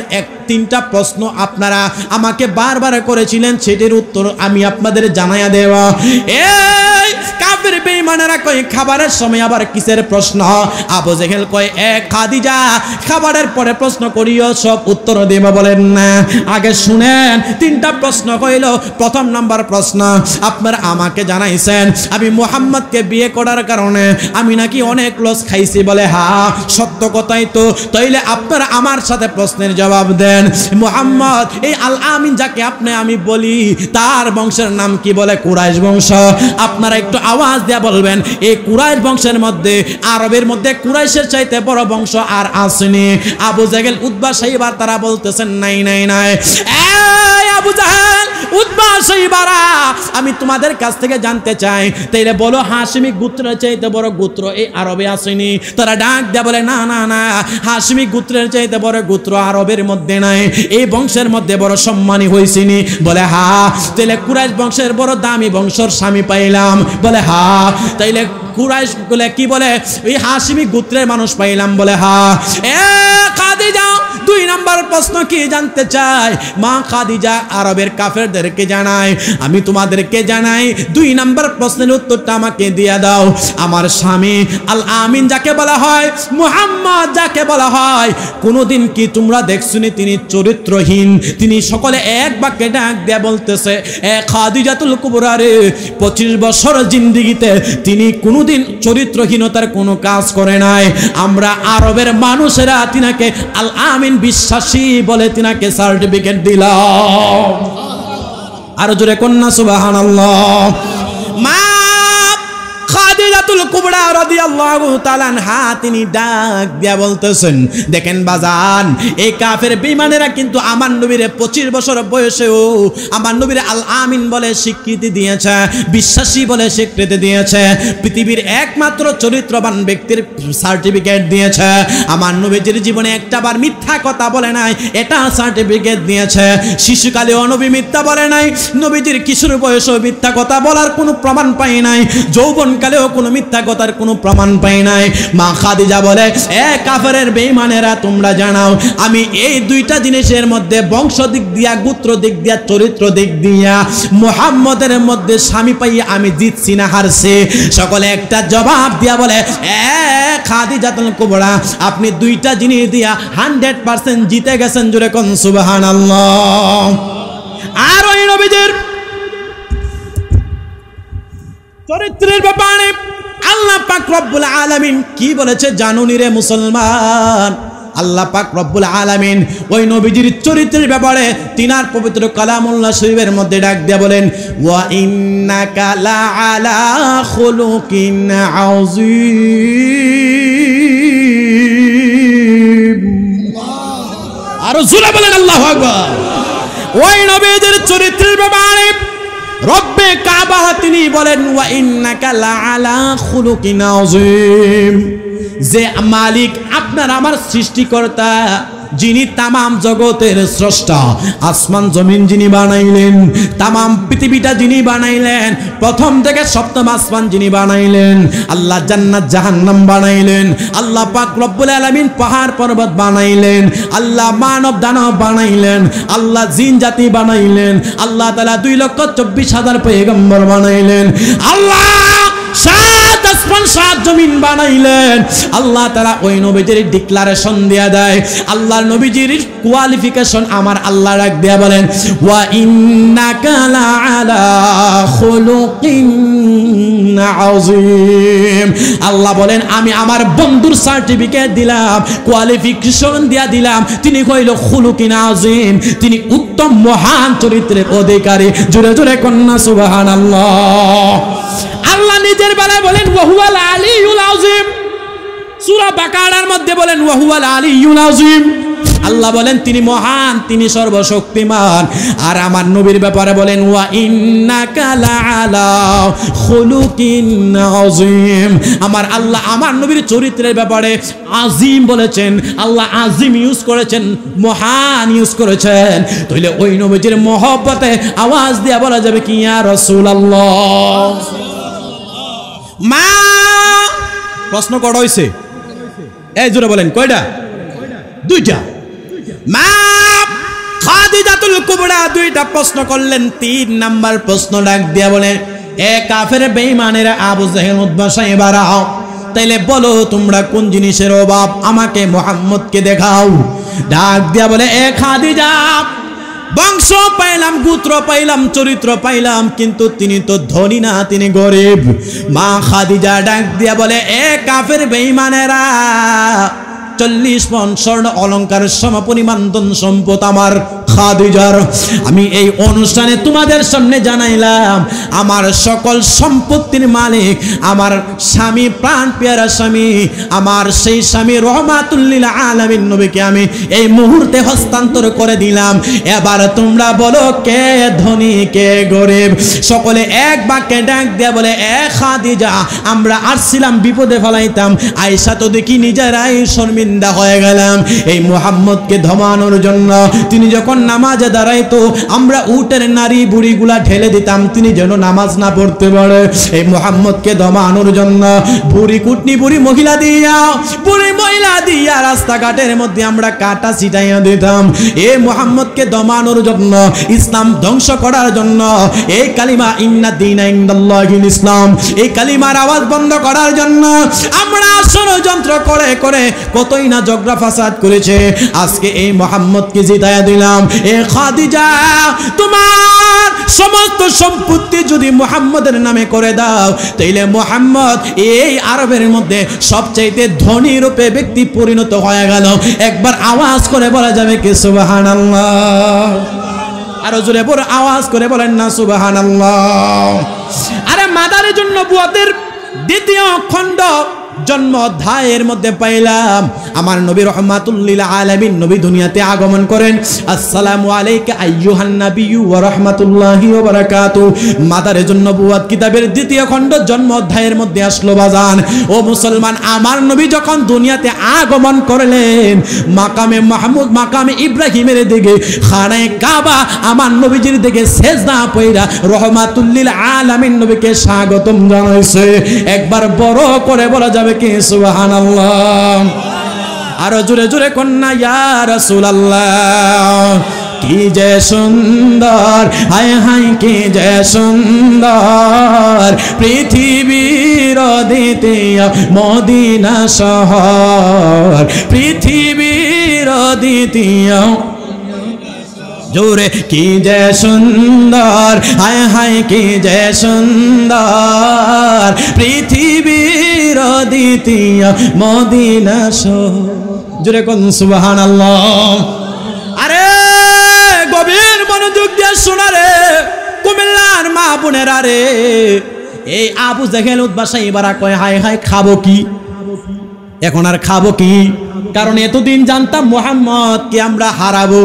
S1: তিনটা প্রশ্ন আপনারা আমাকে বারবার করেছিলেন, সেটির উত্তর আমি আপনাদের জানাইয়া দেব। এই কাফের বেঈমানেরা কয়, খাবারের সময় আবার কিসের প্রশ্ন? আবু জাহেল কয়, খাদিজা, খাবারের পরে প্রশ্ন করিও, সব উত্তর দেব। বলেন না, আগে শুনেন। তিনটা প্রশ্ন কইল। প্রথম নাম্বার প্রশ্ন, আপনারা আমাকে জানাইছেন আমি মুহাম্মদকে বিয়ে করার কারণে আমি নাকি অনেক লস খাইছি। বলে হ্যাঁ, সত্য কথাই তো। তাইলে আপনারা আমার সাথে প্রশ্নের জবাব দেন। মুহাম্মদ, এই আল আমিন যাকে আপনি আমি বলি, তার বংশের নাম কি? বলে কুরাইশ বংশ। আপনারা একটু আওয়াজ দিয়ে বলবেন, এই কুরাইশ বংশের মধ্যে, আরবের মধ্যে কুরাইশের চাইতে বড় বংশ আর আসেনি? আবু জাহেল, উতবা, সাইবা তারা বলতেছেন নাই নাই নাই। আবু জাহেল, উতবা, সাইবারা, আমি তোমাদের কাছ থেকে জানতে চাই, তাইলে বলো হাশিমি গোত্রের চাইতে বড় গোত্র এই আরবে আসেনি? তারা ডাক দেয়া বলে, না না না, হাশিমি গোত্রের চাইতে বড় গোত্র আরবের মধ্যে নাই, এই বংশের মধ্যে বড় সম্মানী হইছিনি। বলে হ্যাঁ, তাইলে কুরাইশ বংশের বড় দামি বংশর স্বামী পাইলাম। বলে হ্যাঁ, তাইলে কুরাইশ বলে কি? বলে এই হাশিমি গোত্রের মানুষ পাইলাম। বলে হ্যাঁ। খাদিজা, দুই নাম্বার প্রশ্ন কি জানতে চাই? মা খাদিজা আরবের কাফেরদেরকে জানায়, আমি তোমাদেরকে জানাই, দুই নাম্বার প্রশ্নের উত্তরটা আমাকে দিয়ে দাও। আমার স্বামী আল আমিন যাকে বলা হয়, মুহাম্মদ যাকে বলা হয়, কোনোদিন কি তোমরা দেখছুনি তিনি চরিত্রহীন? তিনি সকলে এক বাক্যে ডাক দিয়ে বলতেছে, খাদিজাতুল কুবরা রে, 25 বছর জিন্দেগিতে তিনি কোনোদিন চরিত্রহীনতার কোনো কাজ করে নাই। আমরা আরবের মানুষেরা তিনাকে আল আমিন বিশ্বাসী বলে তিনাকে সার্টিফিকেট দিলাম। আরো জোরে কন্যা সুবহানাল্লাহ। মা খাদিজাতুল কুবরা রাদিয়াল্লাহু তাআলা আনহা তিনি ডাক দিয়া বলতেছেন, দেখেন বাজান, এই কাফের বেঈমানেরা কিন্তু আমার নবীরে 25 বছর বয়সেও আমার নবীরে আল আমিন বলে স্বীকৃতি দিয়েছে, বিশ্বাসী বলে স্বীকৃতি দিয়েছে, পৃথিবীর একমাত্র চরিত্রবান ব্যক্তির সার্টিফিকেট দিয়েছে। আমার নবীজির জীবনে একটাবার মিথ্যা কথা বলে নাই, এটা সার্টিফিকেট দিয়েছে। শিশুকালেও নবী মিথ্যা বলে নাই, নবীজির কিশোর বয়সেও মিথ্যা কথা বলার কোনো প্রমাণ পাই নাই, যৌবন কালেও কোনো মিথ্যা কথার কোনো প্রমাণ পাই নাই। মা খাদিজা বলে, কাফেরের বেঈমানেরা, তোমরা জানাও আমি এই দুইটা জিনিসের মধ্যে, বংশ দিক দিয়া, গোত্র দিক দিয়া, চরিত্র দিক দিয়া, মুহাম্মদের মধ্যে স্বামী পাইয়া আমি জিতছি না হারছি? সকলে একটা জবাব দিয়া বলে, খাদিজাতুল কুবরা, আপনি দুইটা জিনিস দিয়া 100% জিতে গেছেন। জোরে কোন সুবহানাল্লাহ। আর ওই নবীদের চরিত্রের ব্যাপারে আল্লাহ পাক রব্বুল আলামিন কি বলেছে জানুনি রে মুসলমান? আল্লাহ পাক রব্বুল আলামিন ওই নবীজির চরিত্রের ব্যাপারে তিনার পবিত্র কালামুল্লাহ শরীফের মধ্যে ডাক দিয়ে বলেন, ওয়া ইন্নাকা লা আলা খুলুকিন আযীম। আরো জোরে বলেন আল্লাহু আকবার। ওই নবীজির চরিত্রের ব্যাপারে রব্বে কাবা তিনি বলেন, ওয়া ইন্নাকা লা আলা খুলুকিন আযীম। যে মালিক আপনার আমার সৃষ্টিকর্তা, যিনি তামাম জগতের স্রষ্টা, আসমান জমিন যিনি বানাইলেন, তামাম পৃথিবীটা যিনি বানাইলেন, প্রথম থেকে সপ্তম আসমান যিনি বানাইলেন, আল্লাহ জান্নাত জাহান্নাম বানাইলেন, আল্লাহ পাক রব্বুল আলামিন পাহাড় পর্বত বানাইলেন, আল্লাহ মানব দানব বানাইলেন, আল্লাহ জিন জাতি বানাইলেন, আল্লাহ তাআলা 2,24,000 পয়গম্বর বানাইলেন, আল্লাহ 7 আসমান 7 জমিন বানাইলেন, আল্লাহ তাআলা ওই নবীজির ডিক্লারেশন দেয়া দেয়, আল্লাহর নবীজির কোয়ালিফিকেশন আমার আল্লাহ রাখ দেয়া বলেন, ওয়া ইন্নাকা লাআলা খুলুকিন আযীম। আল্লাহ বলেন আমি আমার বন্ধুর সার্টিফিকেট দিলাম, কোয়ালিফিকেশন দিয়া দিলাম, তিনি কইল খুলুকিন আযীম, তিনি উত্তম মহান চরিত্রের অধিকারী। জোরে জোরে কন্না সুবহানাল্লাহ। আল্লাহ নিজের বেলায় বলেন ওয়া হুয়াল আলিয়্যুল আযীম, সূরা বাকারার মধ্যে বলেন ওয়া হুয়াল আলিয়্যুল আযীম। আল্লাহ বলেন তিনি মহান, তিনি সর্বশক্তিমান। আর আমার নবীর ব্যাপারে বলেন ওয়া ইন্নাকা লাআলা খুলুকিন আযীম। আমার আল্লাহ আমার নবীর চরিত্রের ব্যাপারে আযীম বলেছেন, আল্লাহ আযীম ইউজ করেছেন, মহান ইউজ করেছেন। তাহলে ওই নবীর মহব্বতে আওয়াজ দিয়া বলা যাবে কি ইয়া রাসূলুল্লাহ। মা প্রশ্ন করা হইছে, এই জোরে বলেন কয়টা? দুইটা। মা খাদিজাতুল কুবরা দুইটা প্রশ্ন করলেন, 3 নাম্বার প্রশ্ন ডাক দিয়া বলে, এ কাফের বেঈমানেরা আবু জাহেল উতবা সাইবারা, তাইলে বলো তোমরা কোন জিনিসের অভাব, আমাকে মুহাম্মদকে দেখাও। ডাক দিয়া বলে, এ খাদিজা, বংশ পাইলাম, গোত্র পাইলাম, চরিত্র পাইলাম, কিন্তু তিনি তো ধনী না, তিনি গরিব। মা খাদিজা ডাক দিয়া বলে, এ কাফের বেঈমানেরা, 40 মণ স্বর্ণ অলংকার সমপরিমাণ ধন সম্পদ আমার খাদিজার। আমি এই অনুষ্ঠানে তোমাদের সামনে জানাইলাম আমার সকল সম্পত্তির মালিক আমার স্বামী, প্রাণ পেয়ারা স্বামী, আমার সেই স্বামী রহমাতুল লিল আলামিন নবীকে আমি এই মুহূর্তে হস্তান্তর করে দিলাম। এবার তোমরা বলো কে ধনী কে গরিব? সকলে এক বাক্যে ডাক দিয়ে বলে, এ খাদিজা, আমরা আসছিলাম বিপদে ফেলাইতাম, আয়েশা তো দেখি নিজেরাই শর্মিন্দা হয়ে গেলাম এই মুহাম্মদকে ধমানোর জন্য। তিনি যখন নামাজে দাঁড়াইতো আমরা উটের নারী বুড়িগুলা ঢেলে দিতাম, তিনি যেন নামাজ না পড়তে পারে। এই মুহাম্মদকে দমানোর জন্য বুড়ি কুটনি বুড়ি মহিলা দিয়া, বুড়ি মহিলা দিয়া রাস্তাঘাটের মধ্যে আমরা কাটা ছিটাইয়া দিতাম। এই মুহাম্মদকে দমানোর জন্য, ইসলাম ধ্বংস করার জন্য, এই কালিমা ইন্না দীনা ইনদাল্লাহিল ইসলাম, এই কালিমার আওয়াজ বন্ধ করার জন্য আমরা ষড়যন্ত্র করে করে কতই না ঝগড়া ফাসাদ করেছে। আজকে এই মুহাম্মদকে জিতায়া দিলাম। এ খাদিজা, তোমার সমস্ত সম্পত্তি যদি মুহাম্মদের নামে করে দাও, তাইলে মুহাম্মদ এই আরবের মধ্যে সবচাইতে ধনী রূপে ব্যক্তি পরিণত হয়ে গেল। একবার আওয়াজ করে বলা যাবে কি সুবহানাল্লাহ? আরো জোরে বড় আওয়াজ করে বলেন না সুবহানাল্লাহ। আরে মাদারের জন্য বুয়াদের 2য় খণ্ড জন্ম অধ্যায়ের মধ্যে পাইলাম আমার নবী রহমাতুল লিল আলামিন নবী দুনিয়াতে আগমন করেন। আসসালামু আলাইকা আইয়ুহান নাবিয়্যু ওয়া রাহমাতুল্লাহি ওয়া বারাকাতুহু। মাদারে জন্য নবুয়ত কিতাবের 2য় খণ্ড জন্ম অধ্যায়ের মধ্যে আসলো বাজান। ও মুসলমান, আমার নবী যখন দুনিয়াতে আগমন করলেন, মাকামে মাহমুদ, মাকামে ইব্রাহিমের দিকে, খানায়ে কাবা আমার নবীজির দিকে সেজদা পয়রা রহমাতুল লিল আলামিন নবীকে স্বাগতম জানাইছে। একবার বড় করে বলা যাবে কি সুবহানাল্লাহ? আরো জোরে জোরে কন্যা ইয়া রাসূলুল্লাহ। কি যে সুন্দর, হায় হায় কি যে সুন্দর পৃথিবীর দ্বিতীয় মদিনা শহর, পৃথিবীর দ্বিতীয় জোরে কি যে সুন্দর, হায় হায় কি যে সুন্দর পৃথিবীর দ্বিতীয় মদিনা শহর। জোরে কোন সুবহানাল্লাহ। আরে গভীর মনোযোগ দিয়ে শোনা রে কুমিল্লার মা বোনেরা রে, এই আবু জাহেল উতবা সাইবারা কয় হায় হায় খাবো কি, এখন আর খাবো কি? কারণ এতদিন জানতাম মুহাম্মদকে আমরা হারাবো,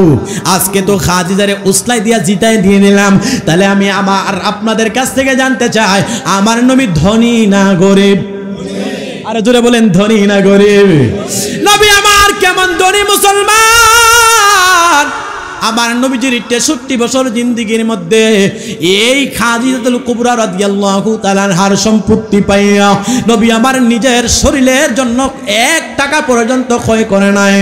S1: আজকে তো খাদিজারে উসলাই দিয়া জিতাই দিয়ে নিলাম। তাহলে আমি আমার আপনাদের কাছ থেকে জানতে চাই, আমার নবী ধনী না গরিব? আরে জোরে বলেন, ধনী না গরিব? নবী আমার কেমন ধনী মুসলমান? আমার নবীজির 63 বছর জিন্দেগীর মধ্যে এই খাদিজাতুল কুবরা রাদিয়াল্লাহু তাআলা আনহার সম্পত্তি পাইয়া নবী আমার নিজের শরীরের জন্য 1 টাকা পর্যন্ত ক্ষয় করে নাই,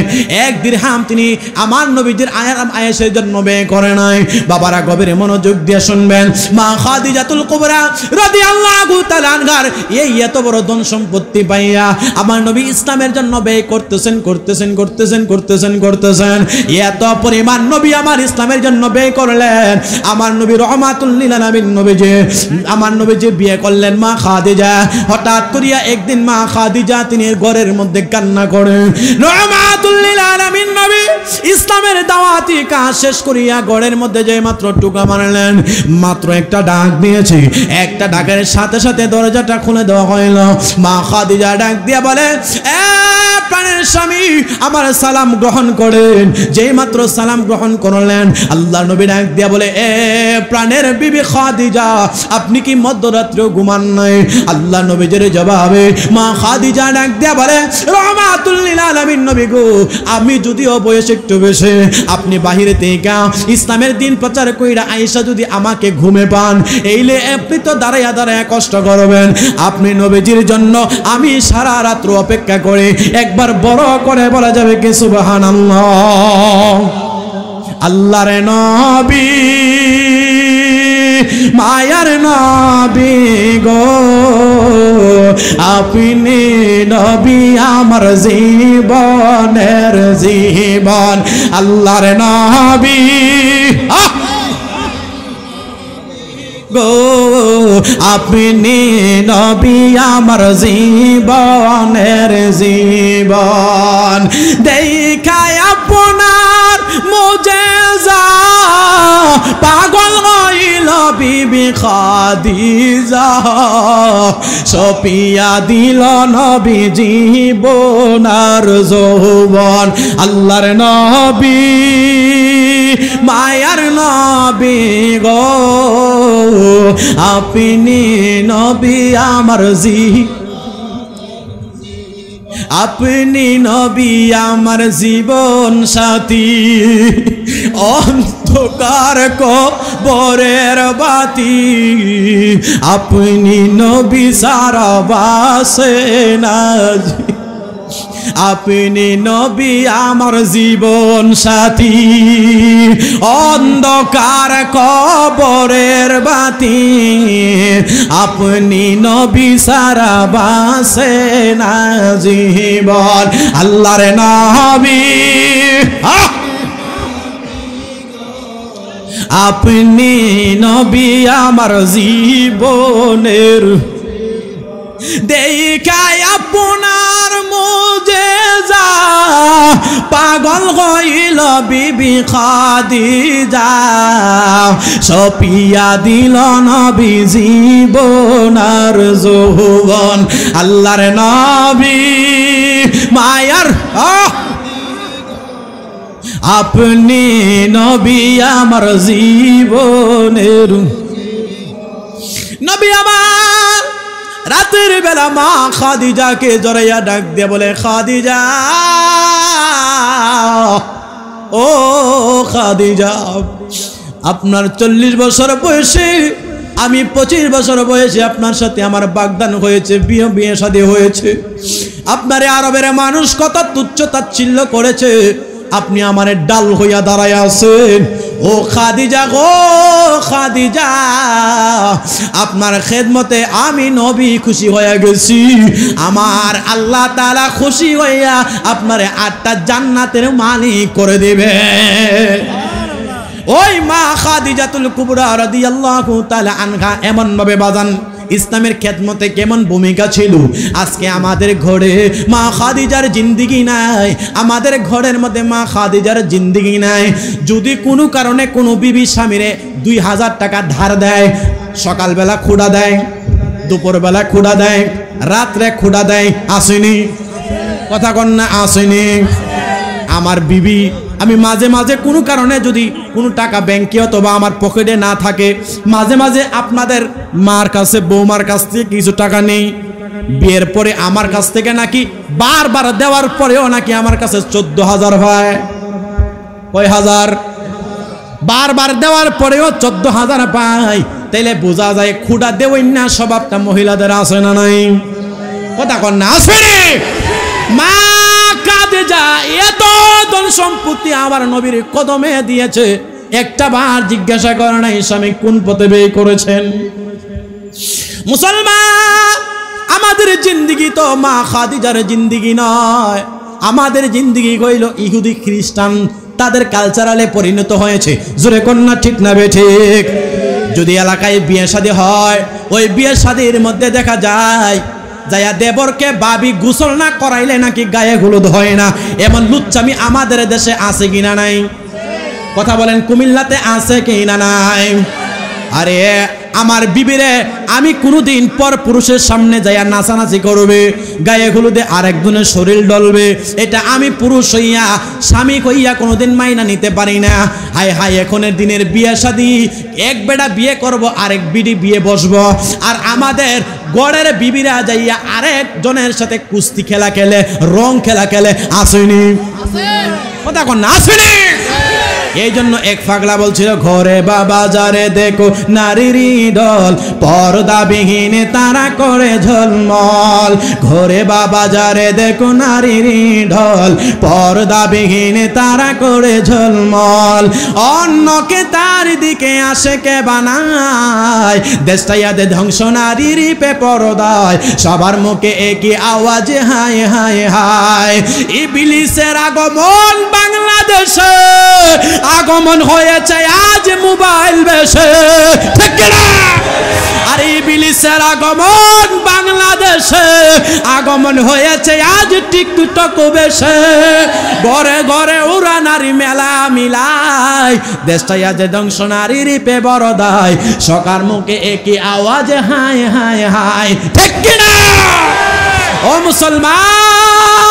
S1: 1 দিরহাম তিনি আমার নবীজির আয়েশের জন্য ব্যয় করে নাই। বাবারা গভীরে মনোযোগ দিয়ে শুনবেন, মা খাদিজাতুল কুবরা রাদিয়াল্লাহু তাআলা আনহার এই এত বড় ধন সম্পত্তি পাইয়া আমার নবী ইসলামের জন্য ব্যয় করতেছেন এত পরিমাণ নবী আমার ইসলামের জন্য ব্যয় করলেন। আমার নবী রহমাতুল লিল আলামিন নবীজি আমার নবীজি বিয়ে করলেন মা খাদিজা। হঠাৎ করিয়া একদিন মা খাদিজা তিনি ঘরের মধ্যে কান্না করেন। রহমাতুল লিল আলামিন নবী ইসলামের দাওয়াতি কাজ শেষ করিয়া ঘরের মধ্যে যে মাত্র টুকা মারলেন, মাত্র একটা ডাক দিয়েছে, একটা ডাকের সাথে সাথে দরজাটা খুলে দেওয়া হইল। মা খাদিজা ডাক দিয়া বলে, প্রাণের স্বামী আমার সালাম গ্রহণ করেন। যেই মাত্র সালাম গ্রহণ করলেন আল্লাহ নবী ডাক দিয়া বলে, প্রাণের বিবি খাদিজা আপনি কি মধ্যরাত্রেও ঘুমান নাই? আল্লাহ নবীর জবাবে মা খাদিজা ডাক দিয়া বলে, রহমাতুল লিল আলামিন নবী গো, আমি যদিও বয়স একটু বেশি, আপনি বাহিরে থেকে ইসলামের দিন প্রচার কইরা আয়েশা যদি আমাকে ঘুমে পান, এইলে আপনি তো দাঁড়াইয়া দাঁড়াইয়া কষ্ট করবেন। আপনি নবীজির জন্য আমি সারা রাত্র অপেক্ষা করে একবার বড় করে বলা যাবে কি সুবহানাল্লাহ। আল্লাহর নবী মায়ার নবী গো, আপনি নবী আমার জীবনের জীবন। আল্লাহর নবী গো, আপনি নবী আমার জীবনের জীবন। দেখায় আপনার মুজিজা পাগল হইল বিবি খাদিজা, সপিয়া দিল নবী জীবনার যৌবন। আল্লাহর নবী মায়ার নবী গো, আপনি নবী আমার আপনি নবী আমার জীবন সাথী, অন্ধকার কবরের বাতি, আপনি নবী সারা বাসে না, আপনি নবী আমার জীবন সাথী, অন্ধকার কবরের বাতি, আপনি নবী সারা বাসে না জীবন। আল্লাহর নবী আপনি নবী আমার জীবনের, দেখায় আপনার মুজিজা পাগল হইল বিবি খাদিজা, সপিয়া দিল নবী জীবনার যৌবন। আল্লাহর নবী মায়ার আপনি নবী আমার জীবনের নবী। আমার রাতের বেলা মা খাদিজাকে জড়াইয়া ডাক দিয়ে বলে, খাদিজা ও খাদিজা, আপনার 40 বছর বয়সে আমি 25 বছর বয়সে আপনার সাথে আমার বাগদান হয়েছে, বিয়ে শাদী হয়েছে। আপনারে আরবের মানুষ কত তুচ্ছ তাচ্ছিল্য করেছে, আপনি আমার ডাল হইয়া দাঁড়ায় আছেন। ও খাদিজা গো খাদিজা, আপনার খেদমতে আমি নবী খুশি হয়ে গেছি। আমার আল্লাহ তাআলা খুশি হইয়া আপনারে 8টা জান্নাতের মালিক করে দিবে। ওই মা খাদিজাতুল কুবরা রাদিয়াল্লাহু তাআলা আনহা এমন ভাবে বাজান ইসলামের খেদমতে কেমন ভূমিকা ছিল। আজকে আমাদের ঘরে মা খাদিজার জিন্দেগি নাই, আমাদের ঘরের মধ্যে মা খাদিজার জিন্দেগি নাই। যদি কোনো কারণে কোনো বিবি স্বামীরে 2000 টাকা ধার দেয়, সকালবেলা খুঁড়া দেয়, দুপুরবেলা খুঁড়া দেয়, রাত্রে খুঁড়া দেয়, আসেনি কথা কন্যা আসেনি। আমার বিবি আমি মাঝে মাঝে কোনো কারণে যদি কোনো টাকা ব্যাংকে অথবা আমার পকেটে না থাকে, মাঝে মাঝে আপনাদের মার কাছে বৌমার কাছ থেকে কিছু টাকা নেই। বিয়ের পরে আমার কাছ থেকে নাকি বারবার দেওয়ার পরেও নাকি আমার কাছে 14,000 হয়। কয় হাজার? বারবার দেওয়ার পরেও 14,000 পায়, তাইলে বোঝা যায় খুঁড়া দেওয়াই না স্বভাবটা মহিলাদের আছে না নাই? কথা কন না, আছে রে? মা খাদিজা এত ধন সম্পত্তি আমার নবীর কদমে দিয়েছে, একটা বার জিজ্ঞাসা করে নাই স্বামী কোন পথে ব্যয় করেছেন? মুসলমান, আমাদের জিন্দিগি তো মা খাদিজার জিন্দিগি নয়, আমাদের জিন্দিগি হইল ইহুদি খ্রিস্টান, তাদের কালচারালে পরিণত হয়েছে। জোরে কন্যা ঠিক না বে ঠিক? যদি এলাকায় বিয়ে শাদী হয়, ওই বিয়ে শাদীর মধ্যে দেখা যায় যায়া দেবরকে বাবি গোসল না করাইলে নাকি গায়ে হলুদ হয় না, এমন লুচ্চামি আমাদের দেশে আছে কিনা নাই? কথা বলেন, কুমিল্লাতে আছে কিনা নাই? আরে আমার বিবিরে আমি কোনোদিন পর পুরুষের সামনে যাইয়া নাচানাচি করবে, গায়ে হলুদে আরেকজনের শরীর ডলবে, এটা আমি পুরুষ হইয়া স্বামী হইয়া কোনোদিন মাইনা নিতে পারি না। হায় হায়, এখনের দিনের বিয়ে শাদী, এক বেটা বিয়ে করব, আরেক বিডি বিয়ে বসবো, আর আমাদের গড়ের বিবিরা যাইয়া আরেকজনের সাথে কুস্তি খেলা খেলে, রং খেলা খেলে, আসেনি? কথা কন না, আসেনি? এই জন্য এক পাগলা বলছিল, ঘরে বা বাজারে দেখো নারীর ঢল, পর্দাবিহীন তারা করে ঝলমল। ঘরে বা বাজারে দেখো নারীর ঢল, পর্দাবিহীন তারা করে ঝলমল। অন্যকে তার দিকে আসে কে বানায়, দেশটাইয়াদের ধ্বংস নারীর পর্দায়, সবার মুখে একই আওয়াজ হায় হায় হায়। ইবলিসের আগমন বাংলাদেশে, আগমন হয়েছে আজ মোবাইল বেশে, ঠিক না? আর ইবলিসের আগমন বাংলাদেশে, আগমন হয়েছে আজ টিকটক বেশে। ঘরে ঘরে ওরা নারী মেলা মিলাই, দেশটাই আজ ধ্বংস নারীর পে বড়দায়, সকার মুখে একই আওয়াজ হায় হায় হায়, ঠিক না? ও মুসলমান,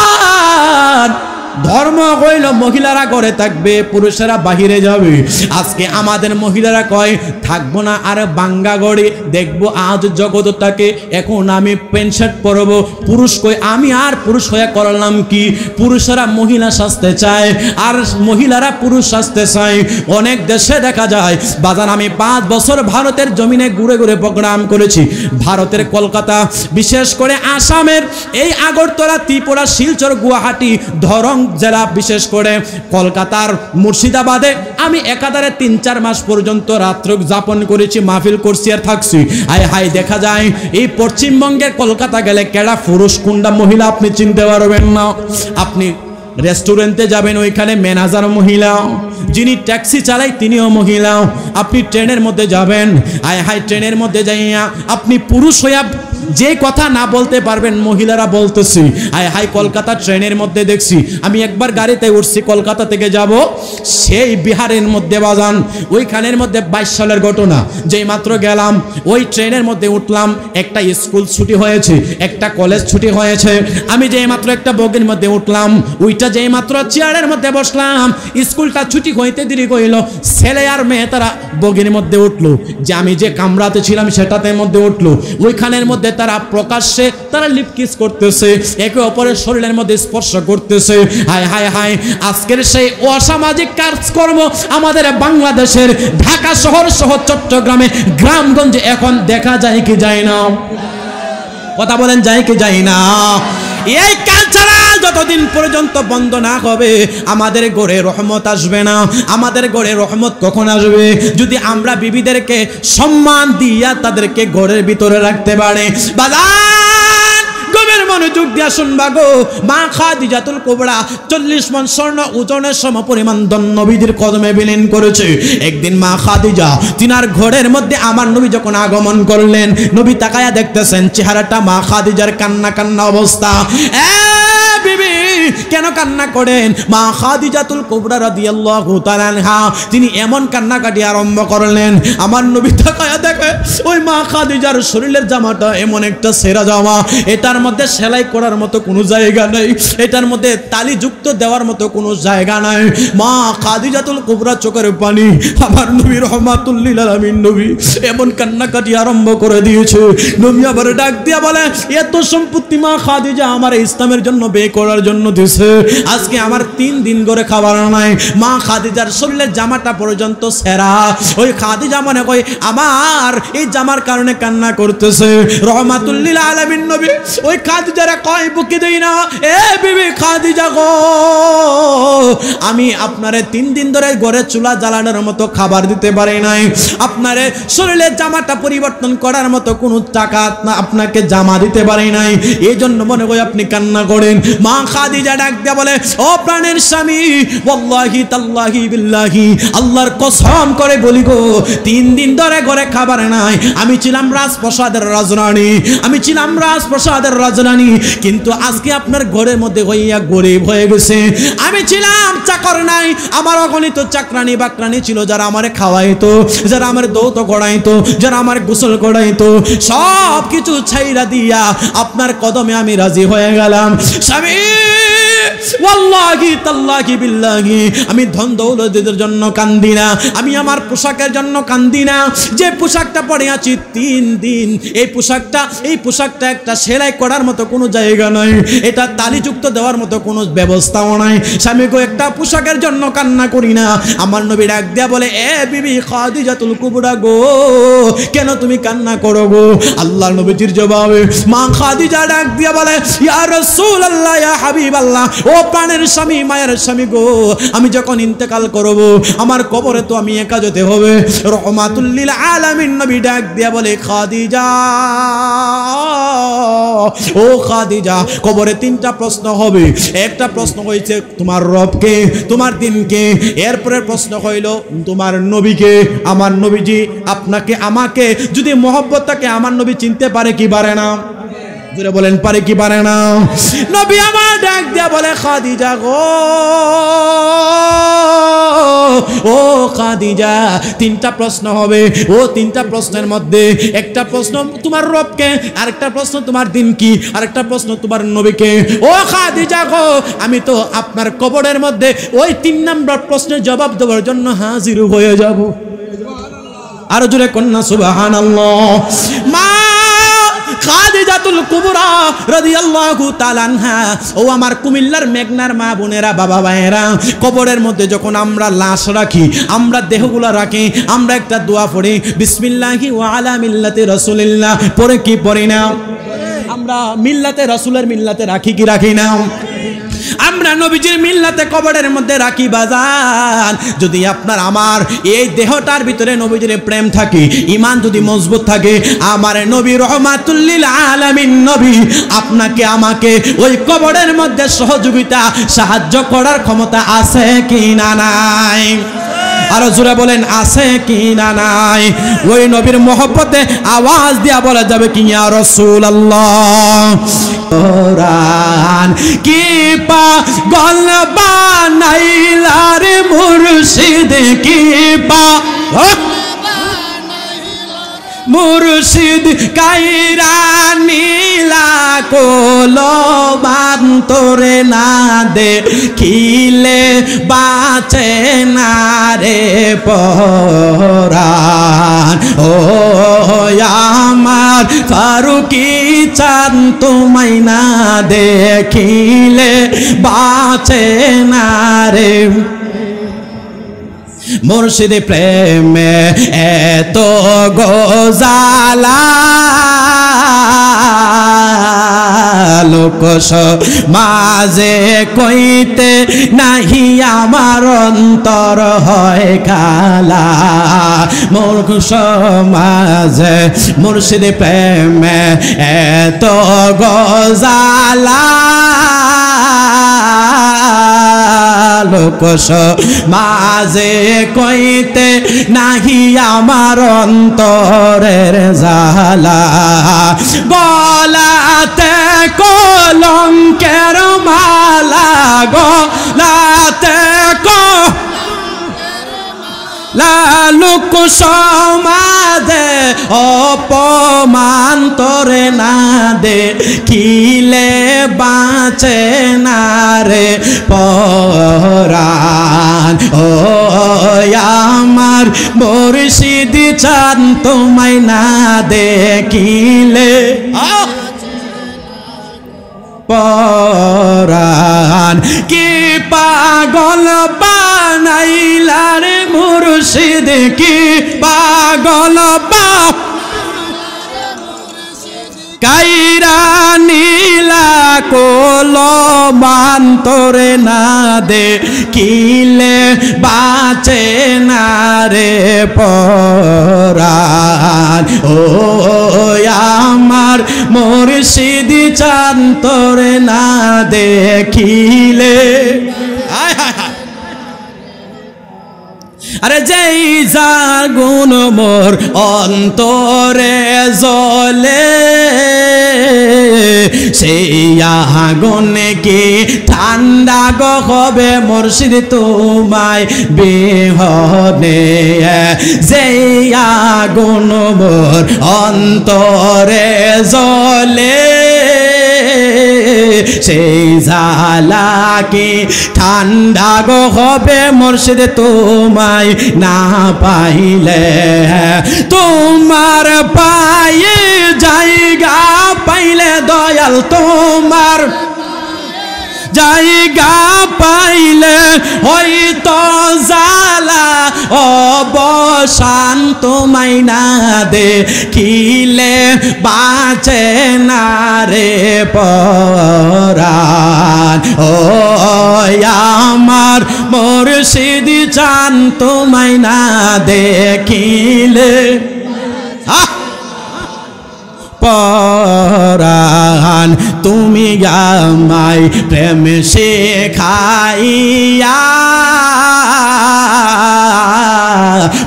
S1: ধর্ম কইল মহিলারা ঘরে থাকবে, পুরুষেরা বাহিরে যাবে। আজকে আমাদের মহিলারা কয় থাকবো না, আর বাঙ্গা গড়ে দেখবো আজ জগৎটাকে, এখন আমি প্যান্ট শার্ট পরবো। পুরুষ কই আমি আর পুরুষ হয়ে করলাম কি? পুরুষেরা মহিলা সাজতে চায়, আর মহিলারা পুরুষ সাজতে চায়। অনেক দেশে দেখা যায় বাজার, আমি 5 বছর ভারতের জমিনে ঘুরে ঘুরে প্রোগ্রাম করেছি। ভারতের কলকাতা, বিশেষ করে আসামের এই আগরতলা, ত্রিপুরা, শিলচর, গুয়াহাটি, ধরং জেলা, বিশেষ করে কলকাতার মুর্শিদাবাদে আমি একাধারে 3-4 মাস পর্যন্ত রাত্র যাপন করেছি, মাহফিল করছি আর থাকছি। হায় হায়, দেখা যায় এই পশ্চিমবঙ্গের কলকাতা গেলে কেডা পুরুষ কোনটা মহিলা আপনি চিনতে পারবেন না। আপনি রেস্টুরেন্টে যাবেন, ওইখানে ম্যানেজার মহিলা, যিনি ট্যাক্সি চালায় তিনিও মহিলা। আপনি ট্রেনের মধ্যে যাবেন, হায় হায়, ট্রেনের মধ্যে যাইয়া আপনি পুরুষ হইয়া যে কথা না বলতে পারবেন মহিলারা বলতেছি। হায় হায়, কলকাতা ট্রেনের মধ্যে দেখছি, আমি একবার গাড়িতে উঠছি কলকাতা থেকে যাব, সেই বিহারের মধ্যে বাজান, ওইখানের মধ্যে 22 সালের ঘটনা। যেই মাত্র গেলাম ওই ট্রেনের মধ্যে উঠলাম, একটা স্কুল ছুটি হয়েছে, একটা কলেজ ছুটি হয়েছে। আমি যেই মাত্র একটা বগির মধ্যে উঠলাম, ওইটা যেই মাত্র চেয়ারের মধ্যে বসলাম, স্কুলটা ছুটি হইতে দেরি কইল, ছেলে আর মেয়ে তারা বগির মধ্যে উঠলো, যে আমি যে কামরাতে ছিলাম সেটাতে মধ্যে উঠলো। ওইখানের মধ্যে তারা প্রকাশ্যে তারা লিপ কিস করতেছে, একে অপরের শরীরের মধ্যে স্পর্শ করতেছে। হায় হায় হায়, আজকের সেই অসামাজিক কাজকর্ম আমাদের বাংলাদেশের ঢাকা শহর সহ চট্টগ্রামে গ্রামগঞ্জে এখন দেখা যায় কি যায় না? কথা বলেন, যায় কি যায় না? এই কালচারাল যতদিন পর্যন্ত বন্ধ না হবে আমাদের ঘরে রহমত আসবে না। আমাদের ঘরে রহমত কখন আসবে? যদি আমরা বিবিদেরকে সম্মান দিয়া তাদেরকে ঘরের ভিতরে রাখতে পারে। বাজান গভীর মনোযোগ দিয়া শুনবা গো, মা খাদিজাতুল কুবরা 40 মণ স্বর্ণ ওজনের সমপরিমাণ ধন নবীদের কদমে বিলীন করেছে। একদিন মা খাদিজা তিনার ঘরের মধ্যে আমার নবী যখন আগমন করলেন, নবী তাকায়া দেখতেছেন চেহারাটা মা খাদিজার কান্না কান্না অবস্থা। বিবি কেন কান্না করেন? মা খাদিজাতুল কুবরা রাদিয়াল্লাহু তাআলা আনহা তিনি এমন কান্নাকাটি আরম্ভ করলেন, আমার নবী তাকায়া দেখে ওই মা খাদিজার শরীরের জামাটা এমন একটা সেরা জামা, এটার মধ্যে সেলাই করার মতো কোনো জায়গা নাই, এটার মধ্যে তালি যুক্ত দেওয়ার মতো কোনো জায়গা নাই। মা খাদিজাতুল কুবরা চোখের পানি, আমার নবী রহমাতুল লিল আলামিন নবী এমন কান্নাকাটি আরম্ভ করে দিয়েছে। নবী আবার ডাক দিয়া বলে, এত সম্পত্তি মা খাদিজা আমার ইসলামের জন্য ব্যয় করার জন্য দিয়েছে, আজকে আমার 3 দিন করে খাবার নাই। মা খাদিজার শরীরের জামাটা পর্যন্ত ছেঁড়া। ওই খাদিজা মনে কয় আমার এই জামার কারণে কান্না করতেছে। রহমাতুল লিল আলামিন নবী ওই খাদিজারে কয়, বুকে দেই না, এ বিবি খাদিজা গো, আমি আপনারে 3 দিন ধরে ঘরে চুলা জ্বালানোর মতো খাবার দিতে পারি নাই, আপনারে শরীরের জামাটা পরিবর্তন করার মতো কোনো টাকা আপনাকে জামা দিতে পারি নাই, এই জন্য মনে হয় আপনি কান্না করেন। মা খাদিজা ডাক দিয়া বলে, ও প্রাণের স্বামী, ওয়াল্লাহি তাল্লাহি বিল্লাহি, আল্লাহর কসম করে বলি গো, 3 দিন ধরে ঘরে খাবার নাই। আমি ছিলাম রাজপ্রাসাদের রাজরানী, আমি ছিলাম রাজপ্রাসাদের রাজরানী, কিন্তু আজকে আপনার ঘরের মধ্যে হইয়া গরিব হয়ে গেছে। আমি ছিলাম চাকর নাই, আমার অগণিত চাকরানি বাকরানি ছিল, যারা আমারে খাওয়াইতো, যারা আমার দৌত করাইতো, যারা আমার গোসল করাইতো, সব কিছু ছাইরা দিয়া আপনার কদমে আমি রাজি হয়ে গেলাম। স্বামী ওয়াল্লাহি তাল্লাহি বিল্লাহি, আমি ধন দৌলতের জন্য কান্দি না, আমি আমার পোশাকের জন্য কান্দি না। যে পোশাকটা পরে আছি 3 দিন, এই পোশাকটা একটা সেলাই করার মতো কোনো জায়গা নাই, এটা তালিযুক্ত দেওয়ার মতো কোনো ব্যবস্থাও নাই। স্বামী গো, একটা পোশাকের জন্য কান্না করি না। আমার নবী ডাক দিয়া বলে, এ বিবি খাদিজাতুল কুবরা গো, কেন তুমি কান্না করো গো? আল্লাহর নবীজির জবাবে মা খাদিজা ডাক দিয়া বলে, ইয়া রাসূলুল্লাহ, ইয়া হাবিবাল্লাহ, ও প্রাণের স্বামী, মায়ের স্বামী গো, আমি যখন ইন্তেকাল করব আমার কবরে তো আমি একা যেতে হবে। রহমাতুল লিল আলামিন নবী ডাক দিয়া বলে, খাদিজা, ও খাদিজা, কবরে 3টা প্রশ্ন হবে। একটা প্রশ্ন হইছে তোমার রবকে, তোমার দিনকে, এরপরে প্রশ্ন হইল তোমার নবীকে। আমার নবীজি আপনাকে আমাকে যদি মহব্বত থাকে, আমার নবী চিনতে পারে কি পারে না? জোরে বলেন, পারে কি পারে না? নবী আমার ডাক দিয়া বলে, খাদিজা গো, ও খাদিজা, 3টা প্রশ্ন হবে। ও 3টা প্রশ্নের মধ্যে একটা প্রশ্ন তোমার রবকে, আরেকটা প্রশ্ন তোমার দিন কি, আরেকটা প্রশ্ন তোমার নবীকে। ও খাদিজা গো, আমি তো আপনার কবরের মধ্যে ওই 3 নম্বর প্রশ্নের জবাব দেওয়ার জন্য হাজির হয়ে যাব। আর জোরে কন্যা সুবহানাল্লাহ। মা খাদিজাতুল কুবরা রাদিয়াল্লাহু তাআলা আনহা, ও আমার কুমিল্লার মেঘনার মা বোনেরা, বাবা ভাইয়েরা, কবরের মধ্যে যখন আমরা লাশ রাখি, আমরা দেহগুলা রাখি, আমরা একটা দোয়া পড়ি, বিসমিল্লাহি ওয়া আলা মিল্লাতি রাসূলিল্লাহ, পড়ে কি পড়ি না? আমরা মিল্লাতে রাসূলের মিল্লাতে রাখি কি রাখি না? আমরা নবীজির মিল্লাতে কবরের মধ্যে রাখি বাজান। যদি আপনার আমার এই দেহটার ভিতরে নবীজির প্রেম থাকে, ঈমান যদি মজবুত থাকে, আমার নবী রহমাতুল লিল আলামিন নবী আপনাকে আমাকে ওই কবরের মধ্যে সহযোগিতা সাহায্য করার ক্ষমতা আছে কি না নাই? আরো জোরে বলেন, আছে কি না নাই? ওই নবীর মহব্বতে আওয়াজ দিয়া বলা যাবে কি, ইয়া রাসূলুল্লাহ। কোরআন কি পাগল বানাইলা রে মুর্শিদ, কি মুর্শিদ কাইরা নীলা কোলো বান্তরে না দেখিলে বাঁচে না রে পরাণ। ও আমার ফারুকি চাঁদ, তোমায় না দেখিলে বাঁচে না রে। মুর্শিদ প্রেমে এত গোজালা, লোক মাঝে কইতে নাহি আমার অন্তর হয় কালা। মূর্খ সমাজে মুর্শিদ প্রেমে এত গোজালা, লোক মাঝে কইতে নাহি আমার অন্তরের জালা। গলাতে কলঙ্কের মালা, গলাতে লোক সমাজে অপমান তোরে না দেখিলে বাঁচে না রে পরাণ ও আমার মুর্শিদ চান তোমায় না দেখিলে পরাণ কি পাগল বানাইলার মুর্শিদ কি পাগল কাইরা নীলা কোল মান্তরে না দে কিলে বাঁচে না রে পরাণ ও আমার মুর্শিদ চান তোরে না দেখিলে আরে যেই যার গুণ মোর অন্তরে জ্বলে সেই আগুন কি ঠান্ডা গো হবে মুর্শিদ তোমায় বিহনে যেই আগুন মোর অন্তরে জ্বলে সেই জ্বালা কি ঠান্ডা গো হবে মুর্শিদ তোমায় না পাইলে তোমার পায়ে জায়গা পাইলে দয়াল তোমার জায়গা পাইলে হয়তো জ্বালা অবসান তোমায় না দেখিলে বাঁচে না রে পরাণ ও আমার মুর্শিদ চান তোমায় না দেখিলে পরাণ তুমি আমায় প্রেম শেখাইয়া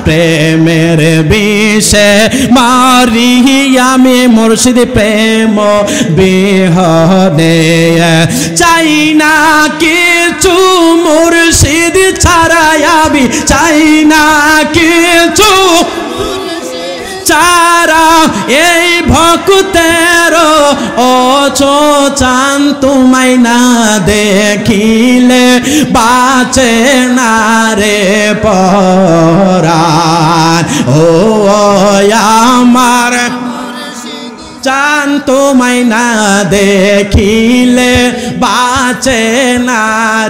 S1: প্রেমের বিষে মারি আমি মুর্শিদ প্রেম বিহনে চাই না কিছু মুর্শিদ ছাড়াই আমি চাই না কিছু চারা এই ভক্তের অছো চান তোমায় না দেখিলে বাঁচে না রে পরাণ ও আমার চান তোমায় না দেখিলে বাঁচে না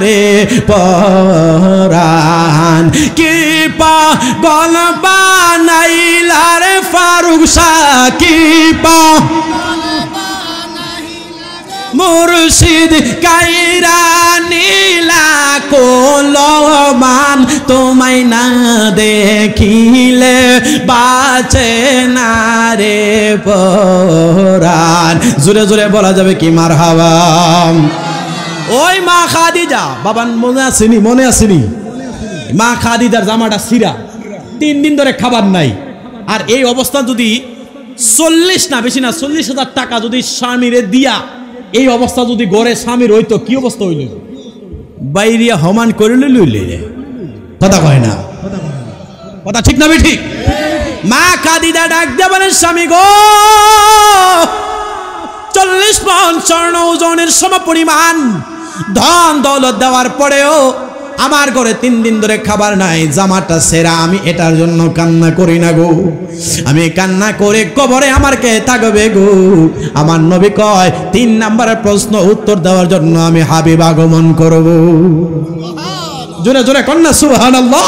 S1: রে পরাণ কি পাগল বানাইলা রে ফারুক শাহ কি মুর্শিদ কাইরা নীলা কোলমান তোমায় না দেখিলে বাঁচে না রে পরাণ জোরে জোরে বলা যাবে কি মারহাবা ওই মা খাদিজা বাবা মনে আসেনি মা খাদিজার জামাটা ছিঁড়া 3 দিন ধরে খাবার নাই আর এই অবস্থা যদি 40 না বেশি না 40,000 টাকা যদি স্বামীরে দিয়া এই অবস্থা যদি গড়ে স্বামীর হইতো কি অবস্থা হইল বাইরে হমান করে লইলে কথা কয় না কথা ঠিক না ঠিক মা খাদিজা ডাক দিয়ে বলেন স্বামী গো 40 পণ স্বর্ণ ওজনের সমপরিমাণ ধন দৌলত দেওয়ার পরেও আমার ঘরে 3 দিন ধরে খাবার নাই জামাটা ছেঁড়া আমি এটার জন্য কান্না করি না গো আমি কান্না করে কবরে আমার কে থাকবে গো আমার নবী কয় 3 নম্বরের প্রশ্ন উত্তর দেওয়ার জন্য আমি হাবিব আগমন করব জোরে জোরে কন্যা সুবহানাল্লাহ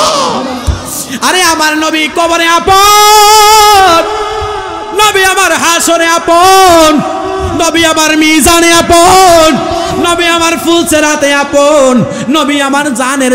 S1: আরে আমার নবী কবরে আপন নবী আমার হাসরে আপন নবী আমার মিজানে আপন নবী আমার ফুলসেরাতে আপন নবী আমার জানের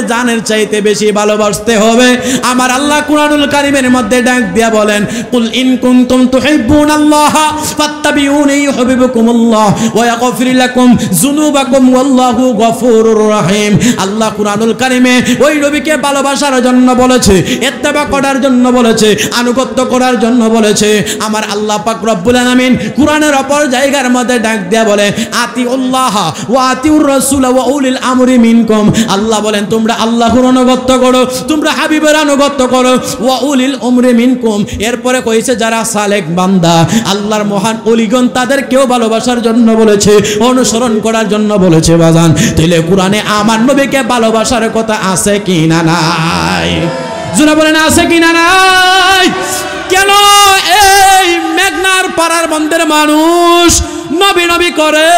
S1: চাইতে বেশি ভালোবাসতে হবে আমার আল্লাহ কুরআনুল কারীমের মধ্যে ডাক দিয়া বলেন কুল ইন কুনতুম তুহিব্বুনাল্লাহ ফাত্তাবিউনি ইউহিব্বুকুমুল্লাহ ওয়া ইয়াগফির লাকুম যুনুবাকুম ওয়াল্লাহু গফুরুর রহিম আল্লাহ কুরআনুল কারীমে ওই নবীকে ভালোবাসার জন্য বলেছে ইত্তেবা করার জন্য বলেছে আনুগত্য করার জন্য বলেছে আমার আল্লাহ পাক রব্বুল আলামিন কুরআনের অপর জায়গার মধ্যে ডাক দিয়া বলে আতিউল্লাহ ওয়া আতিউর রাসূল ওয়া উলিল আমরি মিনকুম। আল্লাহ বলেন তোমরা আল্লাহর আনুগত্য করো, তোমরা হাবিবের আনুগত্য করো, ওয়া উলিল আমরি মিনকুম। এরপরে কইছে যারা সালেক বান্দা আল্লাহর মহান ওলিগণ তাদেরকেও ভালোবাসার জন্য বলেছে, অনুসরণ করার জন্য বলেছে। বাজান তাহলে কোরআনে আমার নবীকে ভালোবাসার কথা আছে কি না নাই? জোরে বলেন আছে কি না নাই? কেন এই মেঘনার পাড়ার বন্ধের মানুষ নবী নবী করে?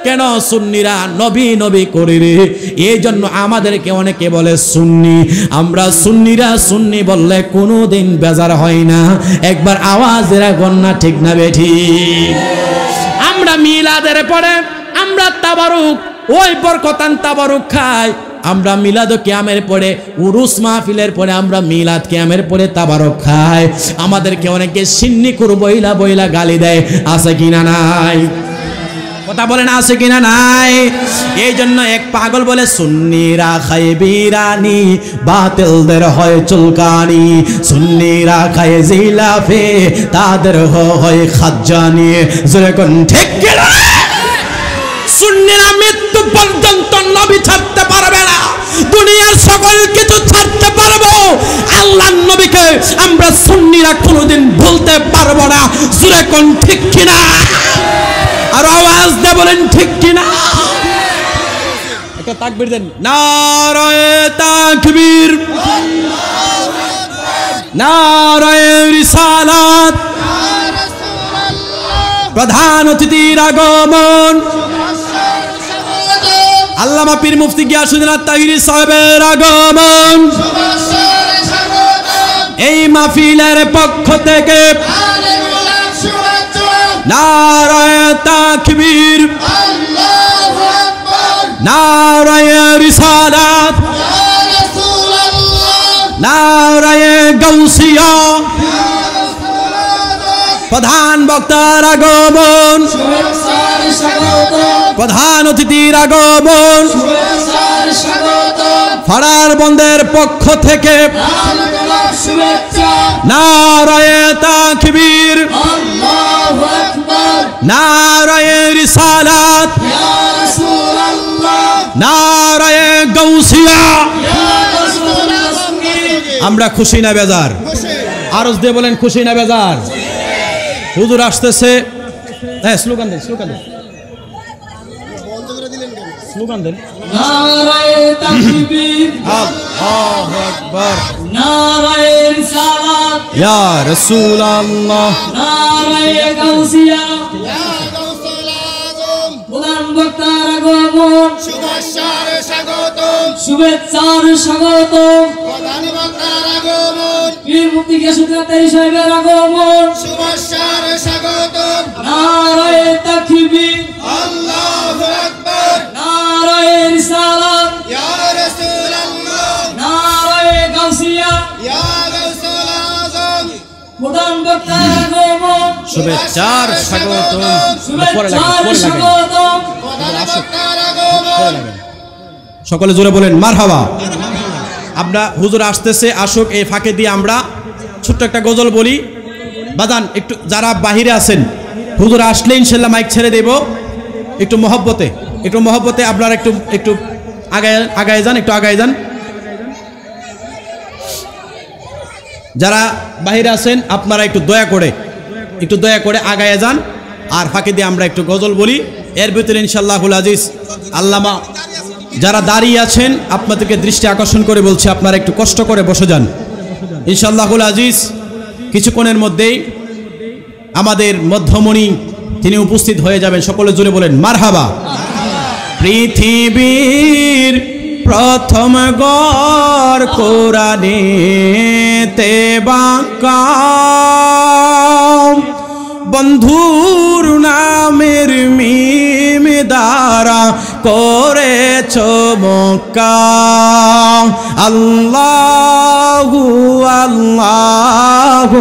S1: কেন সুন্নিরা নবী নবী করে রে? এই জন্য আমাদেরকে অনেকে বলে সুন্নি। আমরা সুন্নিরা সুন্নি বললে কোনোদিন বেজার হয় না। একবার আওয়াজের গন্না ঠিক না বেঠি? আমরা মিলাদের পরে আমরা তাবারুক, ওই বরকতান তাবারুক খাই। আমরা মিলাদ কিয়ামের পরে, উরুস মাহফিলের পরে আমরা মিলাদ কিয়ামের পরে তাবারক খাই। আমাদেরকে অনেকে সিন্নিকুর বইলা বইলা গালি দেয়, আছে কিনা নাই? কথা বলেন আছে কিনা নাই? এই জন্য এক পাগল বলে সুন্নিরা খায় বিরানি, বাতিলদের হয় চুলকানি। সুন্নিরা খায় জিলাফে, তাদের হয় খাজ্জানি। জোরে কোন ঠিক কিনা? সুন্নিরা মৃত্যু পর্যন্ত নবী ছাড়তে পারবে না, দুনিয়ার সকল কিছু ছাড়তে পারবো, আল্লাহর নবীকে আমরা সুন্নিরা কোনোদিন ভুলতে পারবো না। জোরে কোন ঠিক কিনা? আর আওয়াজ দিয়ে বলেন ঠিক কিনা? একটা তাকবীর দেন। নারায়ে তাকবীর, নারায়ে রিসালাত, প্রধান অতিথির আগমন, আল্লামা পীর মুফতি গিয়াসউদ্দিন আত-তাহিরি সাহেবের আগমন। এই মাহফিলের পক্ষ থেকে নারায়ে তাকবীর, আল্লাহু আকবার, নারায়ে রিসালাত, ইয়া রাসূলুল্লাহ, নারায়ে গাউসিয়া, ইয়া রাসূলুল্লাহ। প্রধান বক্তার আগমন, শুভেচ্ছার স্বাগতম। প্রধান অতিথির আগমন, শুভেচ্ছার স্বাগতম। ফাড়ার বন্ধের পক্ষ থেকে শুভেচ্ছা। নারায়ে তাকবীর, আল্লাহু আকবার, নারায়ে রিসালাত, ইয়া রাসূলুল্লাহ, নারায়ে গাউসিয়া, ইয়া রাসূলুল্লাহ। আমরা খুশি না বেজার? আরজ দিয়ে বলেন খুশি না বেজার? হুজুর আসতেছে। হ্যাঁ স্লোগান দেন, স্লোগান দেন, স্লোগান দেন। নারায়ে তাকবীর, আল্লাহু আকবার, নারায়ে রিসালাত, ইয়া রাসূলুল্লাহ, নারায়ে গাউসিয়া, ইয়া গাউসুল আযম। প্রধান বক্তার আগমন, শুভেচ্ছার স্বাগতম, শুভেচ্ছার স্বাগতম। প্রধান বক্তার আগমন, পীর মুফতি গিয়াসউদ্দিন আত-তাহিরি সাহেবের আগমন, শুভেচ্ছার স্বাগতম। নারায়ে তাকবীর, আল্লাহু আকবার, নারায়ে রিসালাত, ইয়া রাসূলুল্লাহ, নারায়ে গাউসিয়া, ইয়া গাউসুল আযম। প্রধান বক্তার আগমন, শুভেচ্ছার স্বাগতম, শুভেচ্ছার স্বাগতম। প্রধান বক্তার আগমন। সকলে জোরে বলেন মারহাবা। আমরা হুজুর আসতেছে, আসুক। এই ফাঁকে দিয়ে আমরা ছোট্ট একটা গজল বলি। বাজান একটু যারা বাহিরে আছেন, হুজুর আসলে ইনশাল্লাহ মাইক ছেড়ে দেব। একটু মহব্বতে, একটু মহব্বতে আপনারা একটু একটু আগায় যান, একটু আগায় যান। যারা বাহিরে আছেন আপনারা একটু দয়া করে আগায় যান। আর ফাঁকে দিয়ে আমরা একটু গজল বলি। এর ভিতরে ইনশাআল্লাহুল আজিজ আল্লামা যারা দাঁড়িয়ে আছেন আপনাদেরকে দৃষ্টি আকর্ষণ করে বলছি, আপনারা একটু কষ্ট করে বসে যান। ইনশাআল্লাহুল আজিজ কিছুক্ষণের মধ্যেই আমাদের মধ্যমণি তিনি উপস্থিত হয়ে যাবেন। সকলে জোরে বলেন মারহাবা। পৃথিবীর প্রথম গর কোরআনেতে বাঁকা, বন্ধুর নামের মিম দ্বারা করেছ মক্কা। আল্লাহু আল্লাহু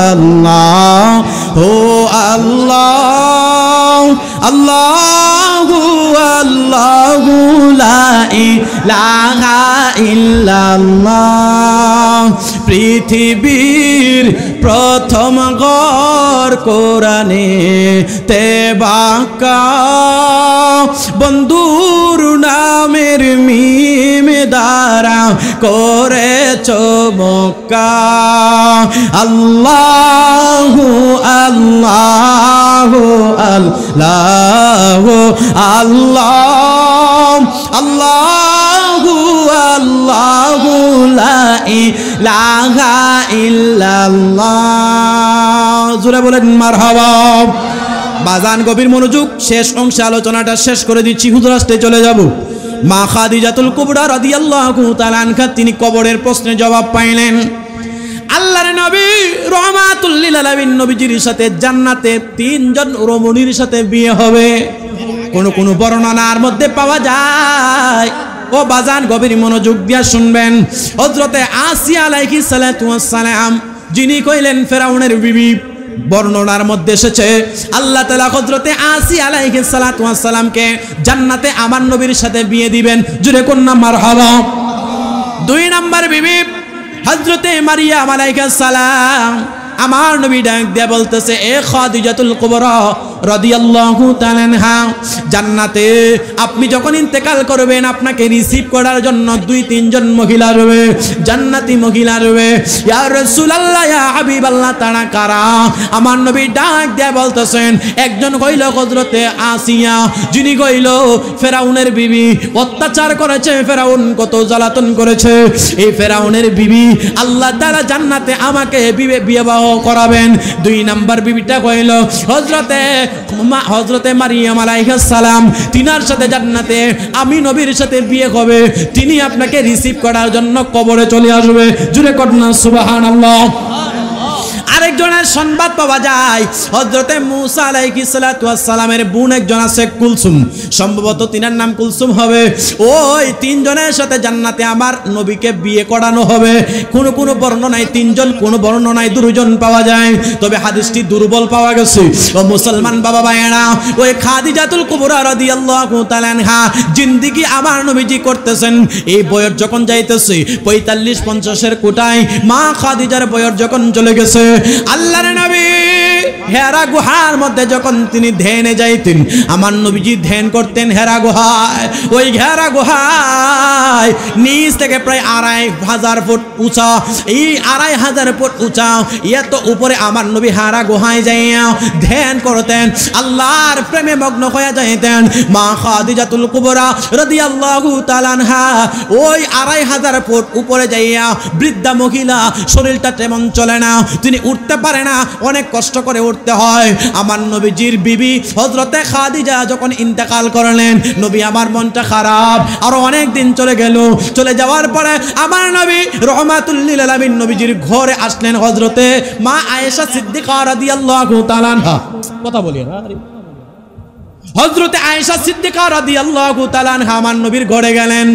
S1: আল্লাহু আল্লাহ, আল্লাহু আল্লাহু লা ইলাহা ইল্লাল্লাহ। পৃথিবীর প্রথম ঘর কোরআনে তে বাঁকা বন্ধুর নামের মিম দ্বারা করেছ মক্কা আল্লাহু আল্লাহু আল্লাহু আল্লাহ আল্লাহু আল্লাহু লা ইলাহা ইল্লাল্লাহ জোরে বলেন মারহাবা বাজান গভীর মনোযোগ শেষ অংশে আলোচনাটা শেষ করে দিচ্ছি হুজুর আসতে চলে যাব মা খাদিজাতুল কুবরা রাদিয়াল্লাহু তাআলা আনহা তিনি কবরের প্রশ্নের জবাব পাইলেন আল্লাহর নবী রহমাতুল লিল আলামিন নবীজির সাথে জান্নাতে তিনজন রমণীর সাথে বিয়ে হবে কোন বর্ণনার মধ্যে পাওয়া যায় ও বাজান গভীর মনোযোগ দিয়ে শুনবেন হযরতে আসিয়া আলাইহিস সালাতু ওয়াস সালাম যিনি কইলেন ফেরাউনের বিবি বর্ণনার মধ্যে এসেছে আল্লাহ তাআলা হযরতে আসিয়া আলাইহিস সালাতু ওয়াস সালামকে জান্নাতে আমার নবীর সাথে বিয়ে দিবেন জোরে কন্যা মারহাবা দুই নাম্বার বিবি হযরতে মারিয়াম আলাইহিস সালাম আমার নবী ডাক দিয়ে বলতেছে এ খাদিজাতুল কুবরা রাদিয়াল্লাহু তাআলা আনহা জান্নাতে আপনি যখন ইন্তেকাল করবেন আপনাকে রিসিভ করার জন্য দুই তিনজন মহিলা রবে জান্নাতি মহিলা রবে ইয়া রাসূলুল্লাহ ইয়া হাবিবাল্লাহ তারা কারা আমার নবী ডাক দিয়ে বলতেছেন একজন কইল হযরতে আসিয়া যিনি কইল ফেরাউনের বিবি অত্যাচার করেছে ফেরাউন কত জ্বালাতন করেছে এই ফেরাউনের বিবি আল্লাহ তাআলা জান্নাতে আমাকে বিবাহ করাবেন দুই নাম্বার বিবিটা কইল হযরতে মারিয়াম আলাইহিস সালাম তিনার সাথে জান্নাতে আমি নবীর সাথে বিয়ে হবে তিনি আপনাকে রিসিভ করার জন্য কবরে চলে আসবে জোরে কন্যা সুবহানাল্লাহ আরেকজনের সংবাদ পাওয়া যায় হযরতে মূসা আলাইহিস সালাতু ওয়াস সালামের বোন একজন আছে কুলসুম সম্ভবত তিনার নাম কুলসুম হবে ওই তিনজনের সাথে জান্নাতে আমার নবীকে বিয়ে করানো হবে কোন বর্ণনায় তিনজন কোন বর্ণনায় দুজন পাওয়া যায় তবে হাদিসটি দুর্বল পাওয়া গেছে ও মুসলমান বাবা ভাইয়েরা ওই খাদিজাতুল কুবরা রাদিয়াল্লাহু তাআলা আনহা জিন্দেগি আমার নবীজি করতেছেন এই বয়স যখন যাইতেছে 45-50 এর কোটায় মা খাদিজার বয়স যখন চলে গেছে আল্লাহর নবী হেরা গুহার মধ্যে যখন তিনি ধ্যানে যাইতেন আমার নবীজি ধ্যান করতেন হেরা গুহায় ওই হেরা গুহায় নিচ থেকে প্রায় 2500 ফুট উঁচা এই 2500 ফুট উঁচা এত উপরে আমার নবী হেরা গুহায় যাইয়া ধ্যান করতেন আল্লাহর প্রেমে মগ্ন হয়ে যাইতেন মা খাদিজাতুল কুবরা রাদিয়াল্লাহু তাআলা আনহা ওই 2500 ফুট উপরে যাইয়া বৃদ্ধা মহিলা শরীরটা তেমন চলে না তিনি উঠতে পারে না অনেক কষ্ট করে উঠতে হয় আমার নবীজির বিবি হযরতে খাদিজা যখন ইন্তেকাল করলেন নবী আমার মনটা খারাপ আর অনেক দিন চলে গেল চলে যাওয়ার পরে আমার নবী রহমাতুল লিল আলামিন নবীজির ঘরে আসলেন হযরতে মা আয়েশা সিদ্দিকা রাদিয়াল্লাহু তাআলা আনহা কথা বলি না হযরতে আয়েশা সিদ্দিকা রাদিয়াল্লাহু তাআলা আনহা আমার নবীর ঘরে গেলেন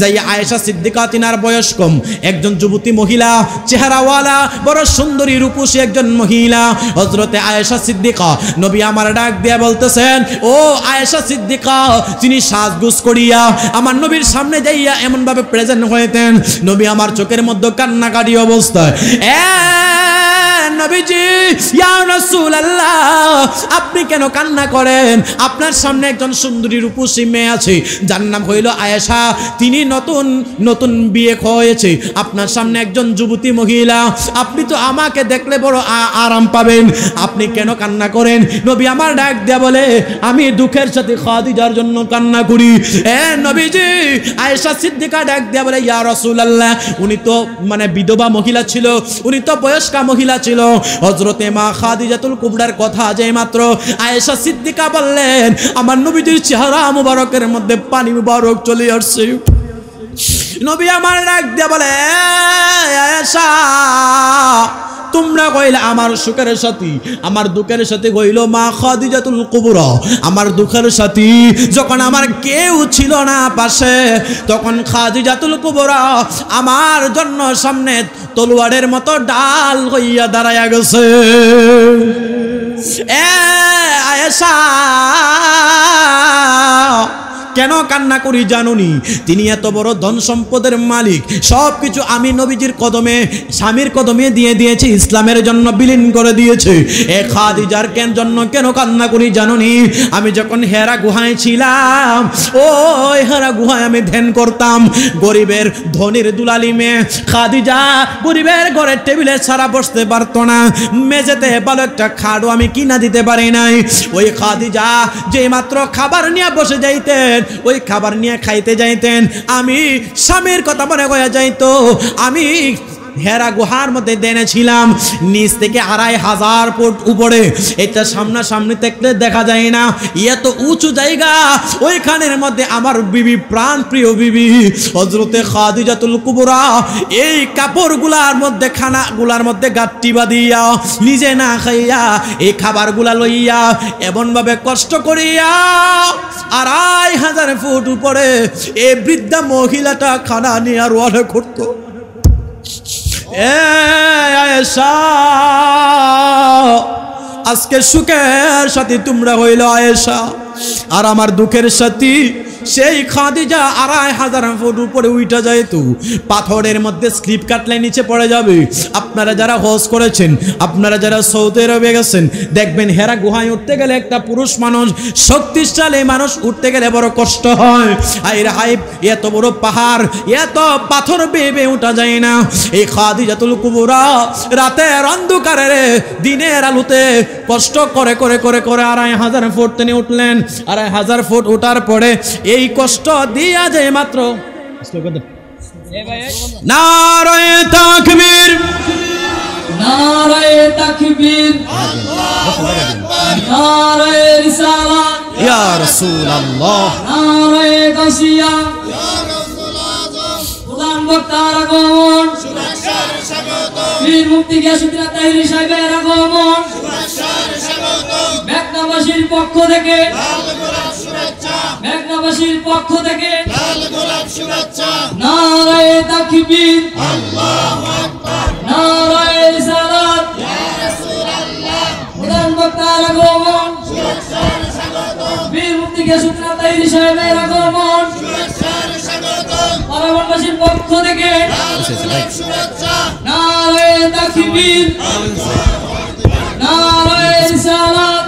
S1: যাই আয়েশা সিদ্দিকা তিনার বয়স কম একজন যুবতী মহিলা চেহারাওয়ালা বড় সুন্দরী রূপসী একজন মহিলা হযরতে আয়েশা সিদ্দিকা নবী আমার ডাক দিয়ে বলতেছেন ও আয়েশা সিদ্দিকা তিনি সাজগোজ করিয়া আমার নবীর সামনে যাইয়া এমন ভাবে প্রেজেন্ট হইতেন নবী আমার চোখের মধ্যে কান্নাকাটি অবস্থায় নবীজি ইয়া রাসূলুল্লাহ আপনি কেন কান্না করেন আপনার সামনে একজন সুন্দরী রূপসী মেয়ে আছে যার নাম হইল আয়েশা তিনি নতুন বিয়ে হয়েছে আপনার সামনে একজন যুবতী মহিলা আপনি তো আমাকে দেখলে বড় আরাম পাবেন আপনি কেন কান্না করেন নবী আমার ডাক দেয়া বলে আমি দুঃখের সাথে খাদিজার জন্য কান্না করি নবীজি আয়েশা সিদ্দিকা ডাক দেয়া বলে ইয়া রাসূলুল্লাহ উনি তো মানে বিধবা মহিলা ছিল উনি তো বয়স্কা মহিলা ছিল হযরতে মা খাদিজাতুল কুবরার কথা যেই মাত্র আয়েশা সিদ্দিকা বললেন আমার নবীজির চেহারা মুবারকের মধ্যে পানি মুবারক চলে আসছে নবী আমার ডাক দিয়ে বলে আয়েশা তোমরা কইলে আমার সুখের সাথী আমার দুঃখের সাথী কইল মা খাদিজাতুল কুবরা আমার দুঃখের সাথী যখন আমার কেউ ছিল না পাশে তখন খাদিজাতুল কুবরা আমার জন্য সামনে তলোয়ারের মতো ডাল হইয়া দাঁড়ায়া গেছে আয়েশা কেন কান্না করি জানুনি? তিনি এত বড় ধন সম্পদের মালিক, সব কিছু আমি নবীজির কদমে, স্বামীর কদমে দিয়ে দিয়েছি, ইসলামের জন্য বিলীন করে দিয়েছে। এ খাদিজার জন্য কেন কান্না করি জানুনি? আমি যখন হেরা গুহায় ছিলাম, ওই হেরা গুহায় আমি ধ্যান করতাম। গরিবের ধনির দুলালি মেয়ে খাদিজা গরিবের ঘরের টেবিলে ছাড়া বসতে পারতো না, মেঝেতে ভালো একটা খাটও আমি কিনা দিতে পারি নাই। ওই খাদিজা যে মাত্র খাবার নিয়ে বসে যাইতেন, ওই খাবার নিয়ে খাইতে যাইতেন, আমি স্বামীর কথা মনে করে যাইতো। আমি হেরা গুহার মধ্যে দেনেছিলাম, নিচ থেকে 2500 ফুট উপরে, এটা সামনাসামনি দেখলে দেখা যায় না, এত উঁচু জায়গা। ওইখানের মধ্যে আমার বিবি, প্রাণ প্রিয় বিবি হযরতে খাদিজাতুল কুবরা এই কাপড়গুলার মধ্যে, খানাগুলার মধ্যে গাঁটটি বাঁধিয়া, নিজে না খাইয়া এই খাবারগুলা লইয়া এমনভাবে কষ্ট করিয়া 2500 ফুট উপরে এই বৃদ্ধা মহিলাটা খানা নিয়ে আর ওয়ালে করতো। আয়েশা, আজকে সুখের সাথী তোমরা হইল আয়েশা, আর আমার দুঃখের সাথী সেই খাদিজা 2500 ফুট উপরে উঠা যাইতো, পাথরের মধ্যে স্লিপ কাটলে নিচে পড়ে যাবে। আপনারা যারা হজ করেছেন, আপনারা যারা সৌদি আরবে গেছেন, দেখবেন হেরা গুহায় উঠতে গেলে একটা পুরুষ মানুষ, শক্তিশালী মানুষ উঠতে গেলে বড় কষ্ট হয়। আইরে হাইব, এত বড় পাহাড়, এত পাথর বেয়ে উঠা যায় না। এই খাদিজাতুল কুবরা রাতের অন্ধকারে দিনের আলোতে কষ্ট করে করে করে করে 2500 ফুট তিনি উঠলেন। 2500 ফুট ওঠার পরে এই কষ্ট দিয়া যায় মাত্র নারায়ে তাকবীর,
S3: নারায়ে তাকবীর, নারায়ে রিসালাত,
S1: ইয়া রাসূলুল্লাহ,
S3: নারায়ে গাসিয়া, ইয়া রাসূল আযম, প্রধান বক্তার আগমন, শুভেচ্ছার স্বাগতম, বীর মুক্তি গিয়াসউদ্দিন তাহিরি সাহেবের আগমন, শুভেচ্ছার স্বাগতম, মেঘনাবাসীর পক্ষ থেকে লাল গোলাপ শুভেচ্ছা, মেঘনাবাসীর পক্ষ থেকে লাল গোলাপ শুভেচ্ছা, নারায়ে তাকবীর, আল্লাহু আকবার, নারায়ে রিসালাত, ইয়া রাসূলুল্লাহ, প্রধান বক্তার আগমন, শুভেচ্ছার স্বাগতম, বীর মুক্তি গিয়াসউদ্দিন তাহিরি সাহেবের আগমন, শুভেচ্ছার স্বাগতম, পারাবনবাসীর পক্ষ থেকে লাল গোলাপ শুভেচ্ছা, নারায়ে তাকবীর, নারায়ে রিসালাত,